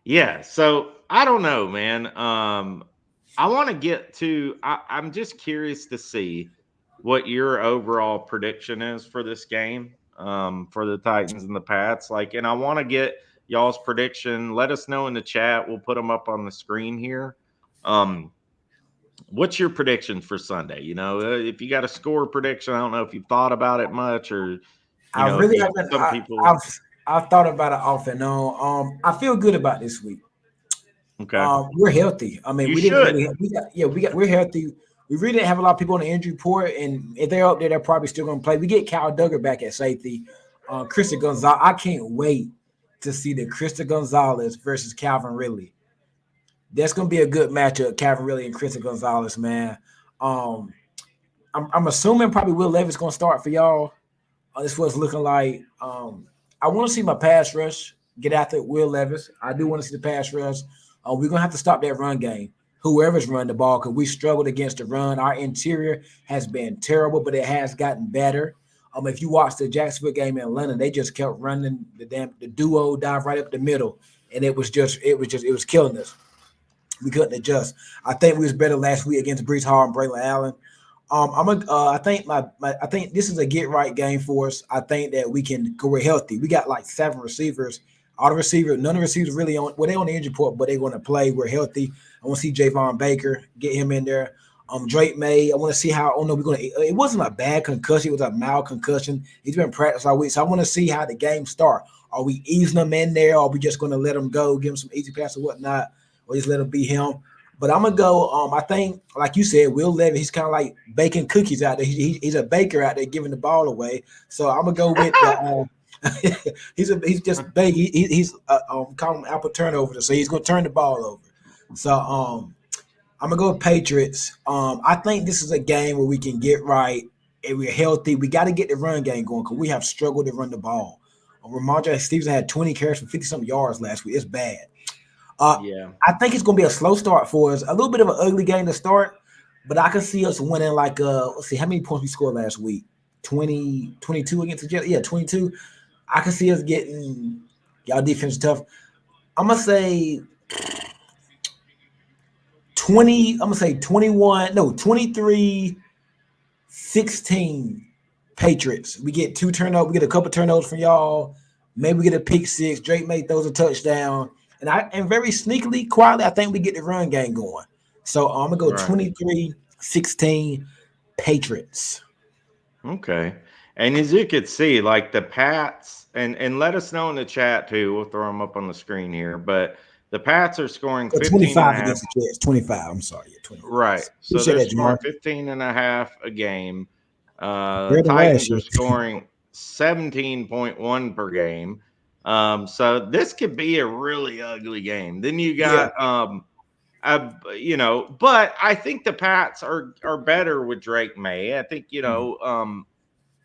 Speaker 2: yeah, so I don't know, man. I want to get to I'm just curious to see what your overall prediction is for this game, for the Titans and the Pats. Like, and I want to get y'all's prediction. Let us know in the chat. We'll put them up on the screen here. What's your prediction for Sunday? You know, if you got a score prediction, I don't know if you've thought about it much or
Speaker 3: I
Speaker 2: if
Speaker 3: really
Speaker 2: you
Speaker 3: haven't.
Speaker 2: some people
Speaker 3: I've thought about it off and on. I feel good about this week.
Speaker 2: okay.
Speaker 3: We're healthy. I mean,
Speaker 2: You
Speaker 3: we didn't
Speaker 2: should.
Speaker 3: really. We're healthy. We really didn't have a lot of people on the injury report, and if they're up there, they're probably still going to play. We get Cal Duggar back at safety. Krista Gonzalez. I can't wait to see the Krista Gonzalez versus Calvin Ridley. That's going to be a good matchup, Calvin Ridley and Krista Gonzalez, man. Um, I'm assuming probably Will Levis going to start for y'all. This was looking like. I want to see my pass rush get after Will Levis. I do want to see the pass rush. We're gonna have to stop that run game. Whoever's run the ball, because we struggled against the run. Our interior has been terrible, but it has gotten better. If you watch the Jacksonville game in London, they just kept running the duo dive right up the middle, and it was killing us. We couldn't adjust. I think we was better last week against Brees Hall and Braylon Allen. I think I think this is a get right game for us. I think that we can go. We're healthy. We got like 7 receivers. All the receivers, none of the receivers really on. Well, they on the injury report, but they're going to play. We're healthy. I want to see Javon Baker, get him in there. Drake May. I want to see how. Oh no, we're going to. It wasn't a bad concussion. It was a mild concussion. He's been practicing all week, so I want to see how the game start. Are we easing him in there? Or are we just going to let him go, give him some easy pass or whatnot, or just let him be him? But I'm gonna go. I think, like you said, Will Levis. He's kind of like baking cookies out there. He's a baker out there giving the ball away. So I'm gonna go with the. He's just big. He's call him apple turnover. So he's gonna turn the ball over. So I'm gonna go with Patriots. I think this is a game where we can get right and we're healthy. We got to get the run game going because we have struggled to run the ball. Ramondre Stevenson had 20 carries for 50-something yards last week. It's bad.
Speaker 2: Yeah.
Speaker 3: I think it's going to be a slow start for us. A little bit of an ugly game to start, but I can see us winning like, let's see, how many points we scored last week? 20, 22 against the Jets? Yeah, 22. I can see us getting, y'all defense tough. I'm going to say 20, I'm going to say 21, no, 23-16 Patriots. We get 2 turnovers, we get a couple turnovers from y'all. Maybe we get a pick 6. Drake May throws a touchdown. And very sneakily, quietly, I think we get the run game going. So I'm gonna go 23-16 Patriots.
Speaker 2: Okay. And as you could see, like the Pats, and let us know in the chat too. We'll throw them up on the screen here. But the Pats are scoring 15
Speaker 3: 25 against the Jets. 25. I'm sorry. Yeah, 25.
Speaker 2: Right. So
Speaker 3: Appreciate
Speaker 2: they're
Speaker 3: that,
Speaker 2: scoring
Speaker 3: Jamar.
Speaker 2: 15 and a half a game.
Speaker 3: Better than last
Speaker 2: Titans are
Speaker 3: year.
Speaker 2: scoring 17.1 per game. So this could be a really ugly game. Then you
Speaker 3: Yeah.
Speaker 2: got but I think the Pats are better with Drake May. I think,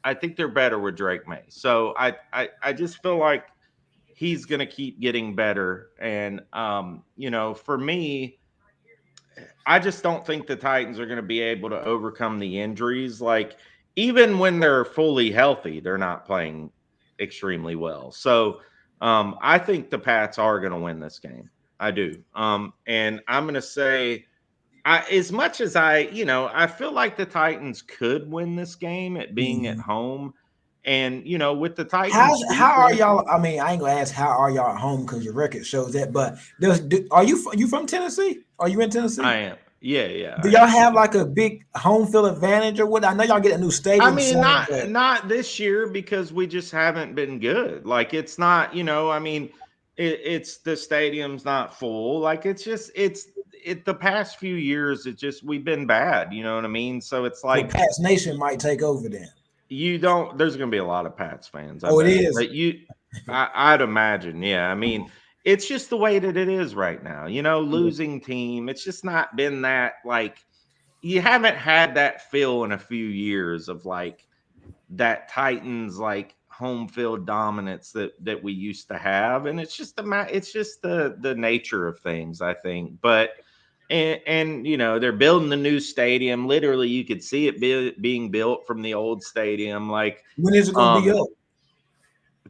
Speaker 2: I think they're better with Drake May. So I just feel like he's going to keep getting better. And, for me, I just don't think the Titans are going to be able to overcome the injuries. Like, even when they're fully healthy, they're not playing extremely well. So, I think the Pats are going to win this game. I do. And I'm going to say, as much as I feel like the Titans could win this game at being at
Speaker 3: Mhm.
Speaker 2: home. And, with the Titans
Speaker 3: How are
Speaker 2: defense,
Speaker 3: y'all? I mean, I ain't gonna ask how are y'all at home because your record shows that. But you from Tennessee? Are you in
Speaker 2: I
Speaker 3: Tennessee?
Speaker 2: am. Yeah,
Speaker 3: Do
Speaker 2: I
Speaker 3: y'all
Speaker 2: am.
Speaker 3: have like a big home field advantage or what? I know y'all get a new
Speaker 2: I
Speaker 3: stadium
Speaker 2: mean,
Speaker 3: soon,
Speaker 2: not
Speaker 3: but
Speaker 2: not this year because we just haven't been good. Like, it's not, I mean, it's the stadium's not full. Like, it's the past few years. It just we've been bad. You know what I mean? So it's
Speaker 3: so
Speaker 2: like
Speaker 3: Pats Nation might take over then.
Speaker 2: you don't. There's going to be a lot of Pats fans, I
Speaker 3: Oh, it
Speaker 2: bet.
Speaker 3: is.
Speaker 2: But I'd imagine. Yeah, I mean, it's just the way that it is right now. Losing team. It's just not been that like you haven't had that feel in a few years of like that Titans like home field dominance that we used to have, and it's just the nature of things, I think. But and they're building the new stadium. Literally, you could see it being built from the old stadium, like
Speaker 3: When is it gonna be
Speaker 2: um
Speaker 3: up?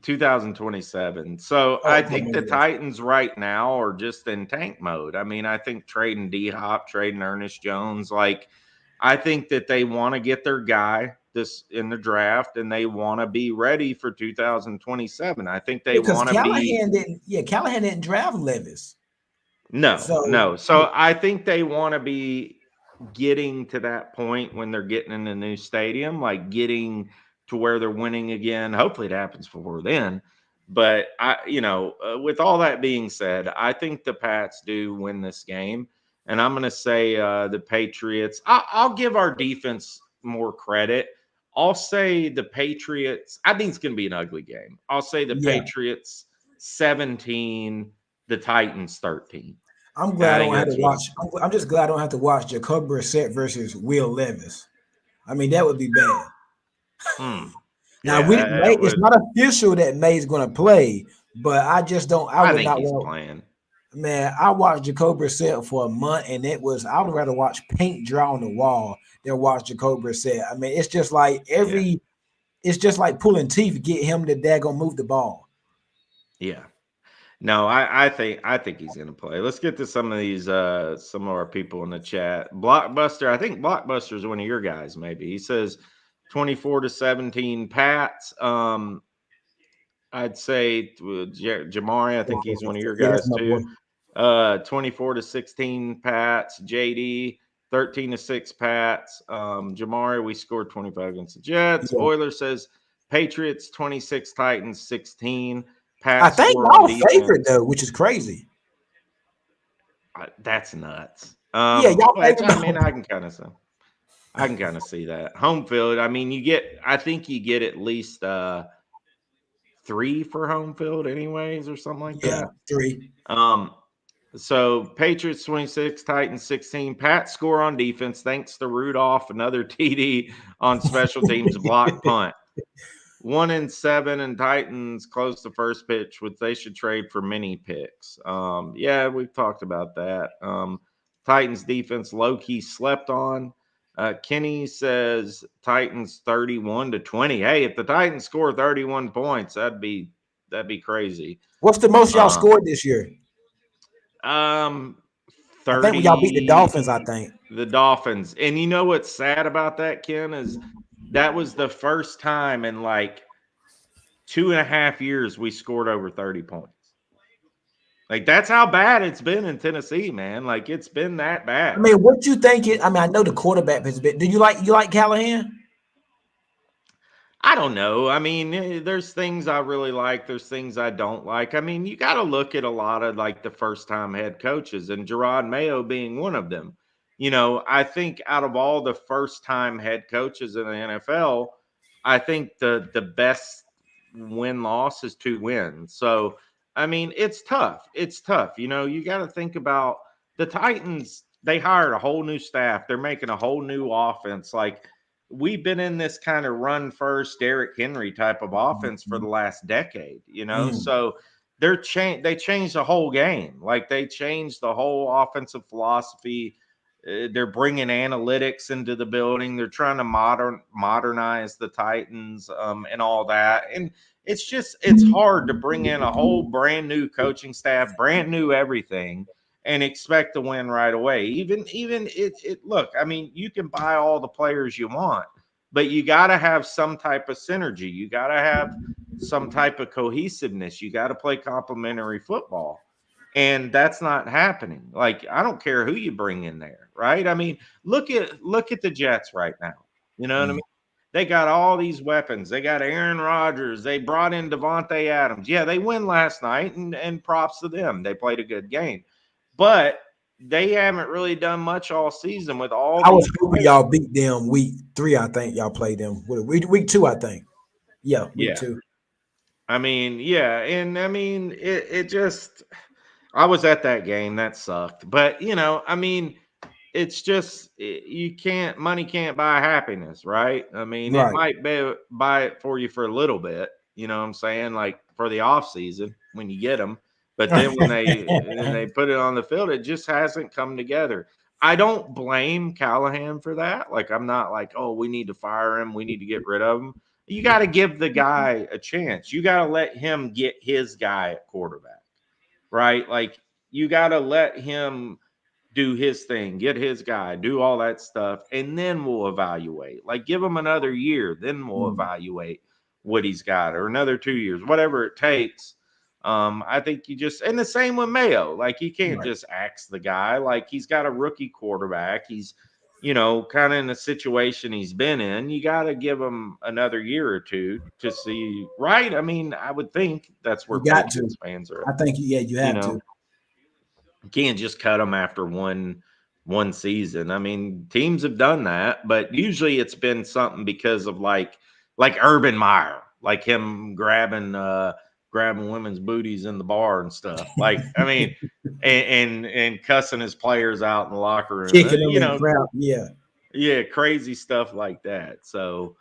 Speaker 2: 2027. So
Speaker 3: Oh,
Speaker 2: I
Speaker 3: a couple
Speaker 2: think
Speaker 3: more
Speaker 2: the
Speaker 3: years.
Speaker 2: Titans right now are just in tank mode. I mean, I think trading D Hop, trading Ernest Jones, like I think that they want to get their guy this in the draft and they want to be ready for 2027. I think they
Speaker 3: Because
Speaker 2: want to be
Speaker 3: Callahan didn't. Yeah, Callahan didn't draft Levis.
Speaker 2: no,
Speaker 3: So
Speaker 2: no. So I think they want to be getting to that point when they're getting in a new stadium, like getting to where they're winning again. Hopefully it happens before then. But with all that being said, I think the Pats do win this game. And I'm going to say the Patriots. I'll give our defense more credit. I'll say the Patriots. I think it's going to be an ugly game. I'll say the
Speaker 3: yeah,
Speaker 2: Patriots 17, the Titans 13.
Speaker 3: I'm
Speaker 2: I
Speaker 3: glad I
Speaker 2: think
Speaker 3: don't have to
Speaker 2: that's what
Speaker 3: watch. I'm just glad I don't have to watch Jacob Brissett versus Will Levis. I mean, that would be bad.
Speaker 2: hmm.
Speaker 3: Now
Speaker 2: Yeah, that
Speaker 3: It's
Speaker 2: would.
Speaker 3: not official that May's going to play, but I just don't. I
Speaker 2: I
Speaker 3: would
Speaker 2: think
Speaker 3: not
Speaker 2: he's
Speaker 3: want.
Speaker 2: playing.
Speaker 3: Man, I watched Jacob Brissett for a month, and it was. I would rather watch paint dry on the wall than watch Jacob Brissett. I mean, it's just like
Speaker 2: Yeah,
Speaker 3: every. It's just like pulling teeth to get him to daggone move the ball.
Speaker 2: yeah. No, I think he's gonna play. Let's get to some of these some of our people in the chat. Blockbuster, I think Blockbuster is one of your guys, maybe. He says 24-17 Pats. I'd say Jamari, I think he's one of your
Speaker 3: Yeah, that's
Speaker 2: guys
Speaker 3: my boy.
Speaker 2: too. 24-16 Pats. JD 13-6 Pats. Jamari, we scored 25 against the Jets.
Speaker 3: Yeah.
Speaker 2: Euler says Patriots 26, Titans 16.
Speaker 3: I
Speaker 2: Pats
Speaker 3: think
Speaker 2: score on
Speaker 3: y'all favorite
Speaker 2: defense.
Speaker 3: though, which is crazy.
Speaker 2: That's nuts.
Speaker 3: Yeah, y'all
Speaker 2: But
Speaker 3: favorite.
Speaker 2: I mean, I can kind of see that home field. I mean, I think you get at least 3 for home field, anyways, or something like
Speaker 3: Yeah,
Speaker 2: that.
Speaker 3: 3.
Speaker 2: Um, So Patriots 26, Titans 16. Pat score on defense thanks to Rudolph, another TD on special teams, block punt. 1-7 and Titans close the first pitch, which they should trade for mini picks. Yeah, we've talked about that. Titans defense low key slept on. Kenny says Titans 31-20. Hey, if the Titans score 31 points, that'd be crazy.
Speaker 3: What's the most y'all
Speaker 2: Um,
Speaker 3: scored this year?
Speaker 2: um,
Speaker 3: I think when y'all beat the
Speaker 2: 30,
Speaker 3: Dolphins, I think.
Speaker 2: the Dolphins. And you know what's sad about that, Ken, is that was the first time in like 2.5 years we scored over 30 points. Like, that's how bad it's been in Tennessee, man. Like, it's been that
Speaker 3: I
Speaker 2: bad.
Speaker 3: mean, what you think it? I mean, I know the quarterback has been. Do you like Callahan?
Speaker 2: I don't know. I mean, there's things I really like. There's things I don't like. I mean, you got to look at a lot of like the first time head coaches, and Gerard Mayo being one of them. I think out of all the first time head coaches in the NFL, I think the best win loss is 2 wins. So, I mean, it's tough. It's tough. You got to think about the Titans. They hired a whole new staff. They're making a whole new offense. Like, we've been in this kind of run first Derrick Henry type of offense for the last decade,
Speaker 3: Mm.
Speaker 2: So they changed the whole game. Like they changed the whole offensive philosophy. They're bringing analytics into the building. They're trying to modernize the Titans and all that. And it's hard to bring in a whole brand new coaching staff, brand new everything, and expect to win right away. Even it look, I mean, you can buy all the players you want, but you got to have some type of synergy. You got to have some type of cohesiveness. You got to play complementary football. And that's not happening. Like, I don't care who you bring in there, right? I mean, look at the Jets right now. You know what I mean? They got all these weapons. They got Aaron Rodgers. They brought in Devontae Adams. Yeah, they win last night, and props to them. They played a good game. But they haven't really done much all season with all
Speaker 3: I was
Speaker 2: these
Speaker 3: hoping
Speaker 2: players.
Speaker 3: y'all beat them week 3. I think y'all played them. Week 2, I think. Yeah, week 2.
Speaker 2: I mean, yeah, and I mean, it just I was at that game. That sucked. But, you know, I mean, it's just money can't buy happiness, right? I mean, it
Speaker 3: Right.
Speaker 2: might buy it for you for a little bit, you know what I'm saying? Like for the off season when you get them. But then when they put it on the field, it just hasn't come together. I don't blame Callahan for that. Like, I'm not like, oh, we need to fire him. We need to get rid of him. You got to give the guy a chance. You got to let him get his guy at quarterback, right? Like, you got to let him do his thing, get his guy, do all that stuff, and then we'll evaluate. Like, give him another year, then we'll evaluate what he's got, or another 2 years, whatever it takes. I think you just, and the same with Mayo. Like, you can't just axe the guy. Like, he's got a rookie quarterback. He's, you know, kind of in the situation he's been in. You got to give him another year or two to see, right? I mean, I would think that's where
Speaker 3: You got to.
Speaker 2: Patriots fans are.
Speaker 3: I think, yeah, you have to.
Speaker 2: You can't just cut them after one season. I mean, teams have done that, but usually it's been something because of like Urban Meyer, like him grabbing women's booties in the bar and stuff. Like, I mean, and cussing his players out in the locker room.
Speaker 3: Kicking them
Speaker 2: You
Speaker 3: in
Speaker 2: know,
Speaker 3: crap. Yeah.
Speaker 2: crazy stuff like that. So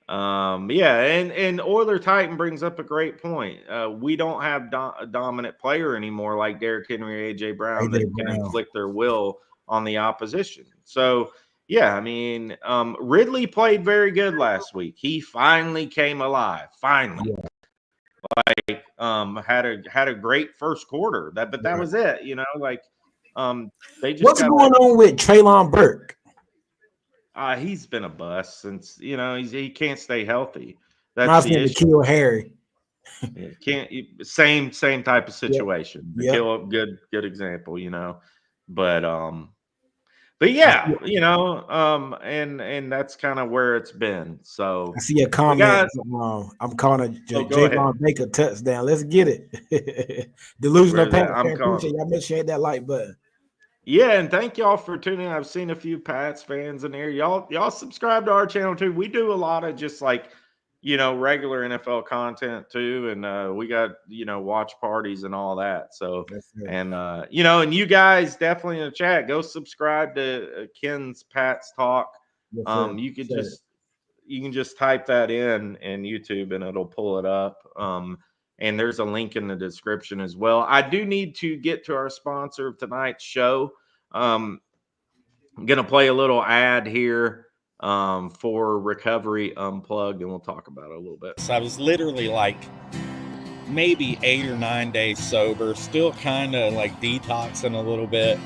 Speaker 2: yeah, and Oiler Titan brings up a great point. We don't have a dominant player anymore like Derrick Henry, AJ Brown that
Speaker 3: AJ
Speaker 2: can
Speaker 3: Brown.
Speaker 2: inflict their will on the opposition. So yeah, I mean, Ridley played very good last week. He finally came alive. Finally, had a great first quarter. That was it. You know, like they just
Speaker 3: What's
Speaker 2: got
Speaker 3: going on with Traylon Burke?
Speaker 2: he's been a bust since, you know, he can't stay healthy. That's
Speaker 3: Reminds
Speaker 2: the
Speaker 3: me of
Speaker 2: issue.
Speaker 3: N'Keal Harry.
Speaker 2: Yeah, can't same type of situation. The
Speaker 3: Yep.
Speaker 2: kill good example, you know. But yeah, you know, and that's kind of where it's been. So
Speaker 3: I see a comment. I'm calling a
Speaker 2: go ahead.
Speaker 3: Javon Baker touchdown. Let's get it. Delusional
Speaker 2: Where's that?
Speaker 3: Pats
Speaker 2: I'm
Speaker 3: fan.
Speaker 2: calling.
Speaker 3: Appreciate y'all. Make sure you hit that like button.
Speaker 2: Yeah, and thank y'all for tuning in. I've seen a few Pats fans in there. Y'all subscribe to our channel too. We do a lot of just like, you know, regular NFL content too, and we got, you know, watch parties and all that. So and you know, and you guys definitely in the chat, go subscribe to Ken's Pats Talk. You could you can just type that in YouTube and it'll pull it up. And there's a link in the description as well. I do need to get to our sponsor of tonight's show. I'm going to play a little ad here for Recovery Unplugged, and we'll talk about it a little bit.
Speaker 5: So I was literally like maybe 8 or 9 days sober, still kind of like detoxing a little bit.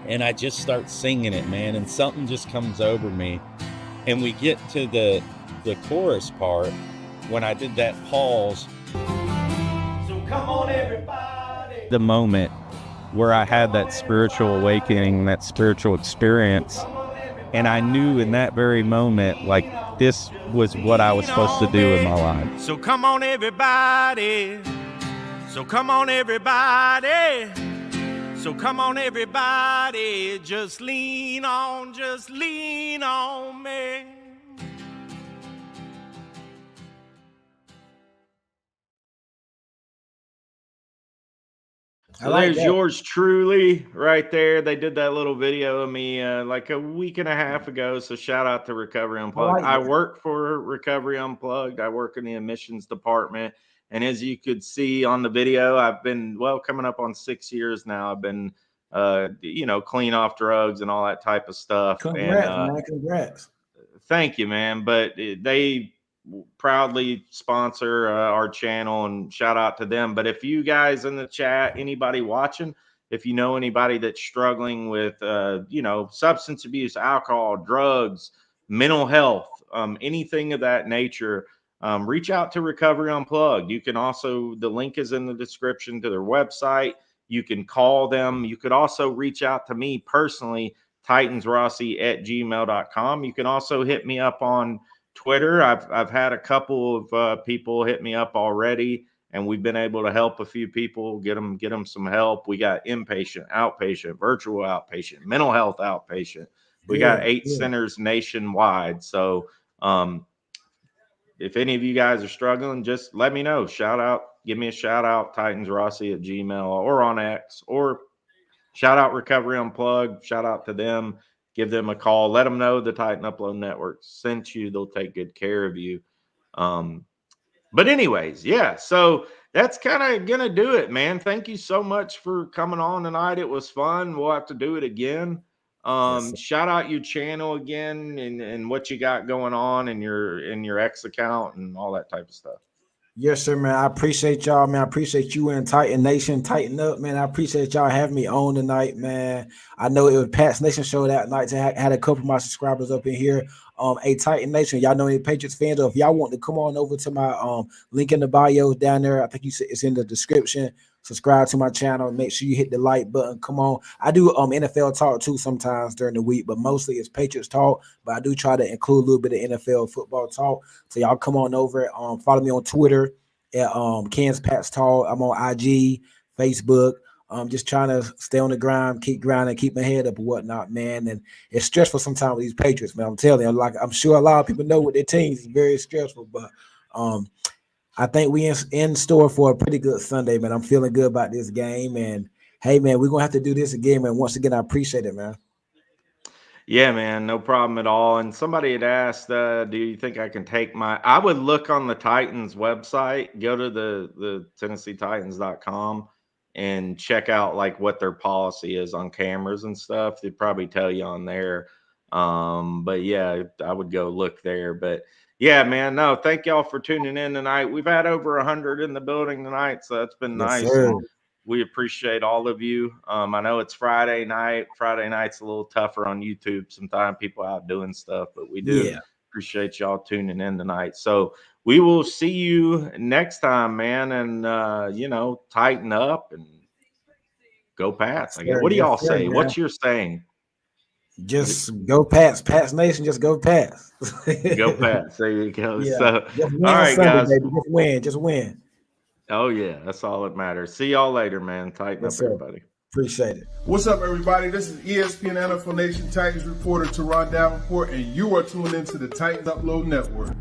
Speaker 5: And I just start singing it, man, and something just comes over me. And we get to the chorus part when I did that pause. So come on, everybody. The moment where I had that spiritual awakening, that spiritual experience. And I knew in that very moment, like, this was what I was supposed to do in my life.
Speaker 6: So come on, everybody. So come on, everybody. So come on, everybody, just lean on me.
Speaker 2: So
Speaker 3: like
Speaker 2: there's
Speaker 3: that.
Speaker 2: yours truly right there. They did that little video of me like a week and a half ago. So shout out to Recovery
Speaker 3: I
Speaker 2: Unplugged.
Speaker 3: like
Speaker 2: I
Speaker 3: that.
Speaker 2: work for Recovery Unplugged. I work in the admissions department. And as you could see on the video, I've been, coming up on 6 years now. I've been, clean off drugs and all that type of stuff. And
Speaker 3: Congrats, man. Congrats.
Speaker 2: thank you, man. But they proudly sponsor our channel, and shout out to them. But if you guys in the chat, anybody watching, if you know anybody that's struggling with, substance abuse, alcohol, drugs, mental health, anything of that nature, reach out to Recovery Unplugged. You can also, the link is in the description to their website. You can call them. You could also reach out to me personally, titansrossi@gmail.com. You can also hit me up on Twitter. I've had a couple of people hit me up already, and we've been able to help a few people, get them some help. We got inpatient, outpatient, virtual outpatient, mental health outpatient. We got
Speaker 3: Good.
Speaker 2: 8
Speaker 3: Good.
Speaker 2: centers nationwide. So if any of you guys are struggling, just let me know. Give me a shout out, titansrossi@gmail or on X, or shout out Recovery Unplugged. Shout out to them. Give them a call. Let them know the Titan Upload Network sent you. They'll take good care of you. But anyways, yeah. So that's kind of going to do it, man. Thank you so much for coming on tonight. It was fun. We'll have to do it again.
Speaker 3: Yes,
Speaker 2: Shout out your channel again and what you got going on in your X account and all that type of stuff.
Speaker 3: yes, sir, man. I appreciate y'all, man. I appreciate you and Titan Nation. Tighten up, man. I appreciate y'all having me on tonight, man. I know it was Pat's Nation show that night. I had a couple of my subscribers up in here. A Titan Nation, y'all know any Patriots fans? Or if y'all want to come on over to my link in the bio down there, I think you said it's in the description. Subscribe to my channel. Make sure you hit the like button. Come on. I do NFL talk too sometimes during the week, but mostly it's Patriots talk. But I do try to include a little bit of NFL football talk. So y'all come on over. Follow me on Twitter at Ken's Pats Talk. I'm on IG, Facebook. Just trying to stay on the grind, keep grinding, keep my head up and whatnot, man. And it's stressful sometimes with these Patriots, man. I'm telling you, like I'm sure a lot of people know with their teams, it's very stressful, but I think we in store for a pretty good Sunday, man. I'm feeling good about this game. And hey, man, we're gonna have to do this again, man. Once again, I appreciate it, man.
Speaker 2: Yeah, man, no problem at all. And somebody had asked, do you think I can take I would look on the Titans website, go to the TennesseeTitans.com and check out like what their policy is on cameras and stuff. They'd probably tell you on there. But yeah, I would go look there. But yeah, man, no, thank y'all for tuning in tonight. We've had over 100 in the building tonight, so that's been
Speaker 3: Yes,
Speaker 2: nice.
Speaker 3: sir.
Speaker 2: And we appreciate all of you. I know it's Friday night. Friday night's a little tougher on YouTube. Sometimes people out doing stuff, but we do
Speaker 3: Yeah.
Speaker 2: appreciate y'all tuning in tonight. So we will see you next time, man. And, tighten up and go Pats.
Speaker 3: Yes,
Speaker 2: I guess.
Speaker 3: sir.
Speaker 2: What do
Speaker 3: Yes,
Speaker 2: y'all
Speaker 3: sir,
Speaker 2: say?
Speaker 3: man.
Speaker 2: What's your saying?
Speaker 3: Just go Pats. Pats Nation, just go Pats.
Speaker 2: Go Pats. There you go.
Speaker 3: Yeah.
Speaker 2: So,
Speaker 3: Just
Speaker 2: all
Speaker 3: win
Speaker 2: right,
Speaker 3: Sunday,
Speaker 2: guys.
Speaker 3: baby. Just win. Just win.
Speaker 2: Oh, yeah. That's all that matters. See y'all later, man. Tighten
Speaker 3: Yes,
Speaker 2: up,
Speaker 3: sir.
Speaker 2: everybody.
Speaker 3: Appreciate it.
Speaker 7: What's up, everybody? This is ESPN NFL Nation Titans reporter Teron Davenport, and you are tuned into the Titans Upload Network.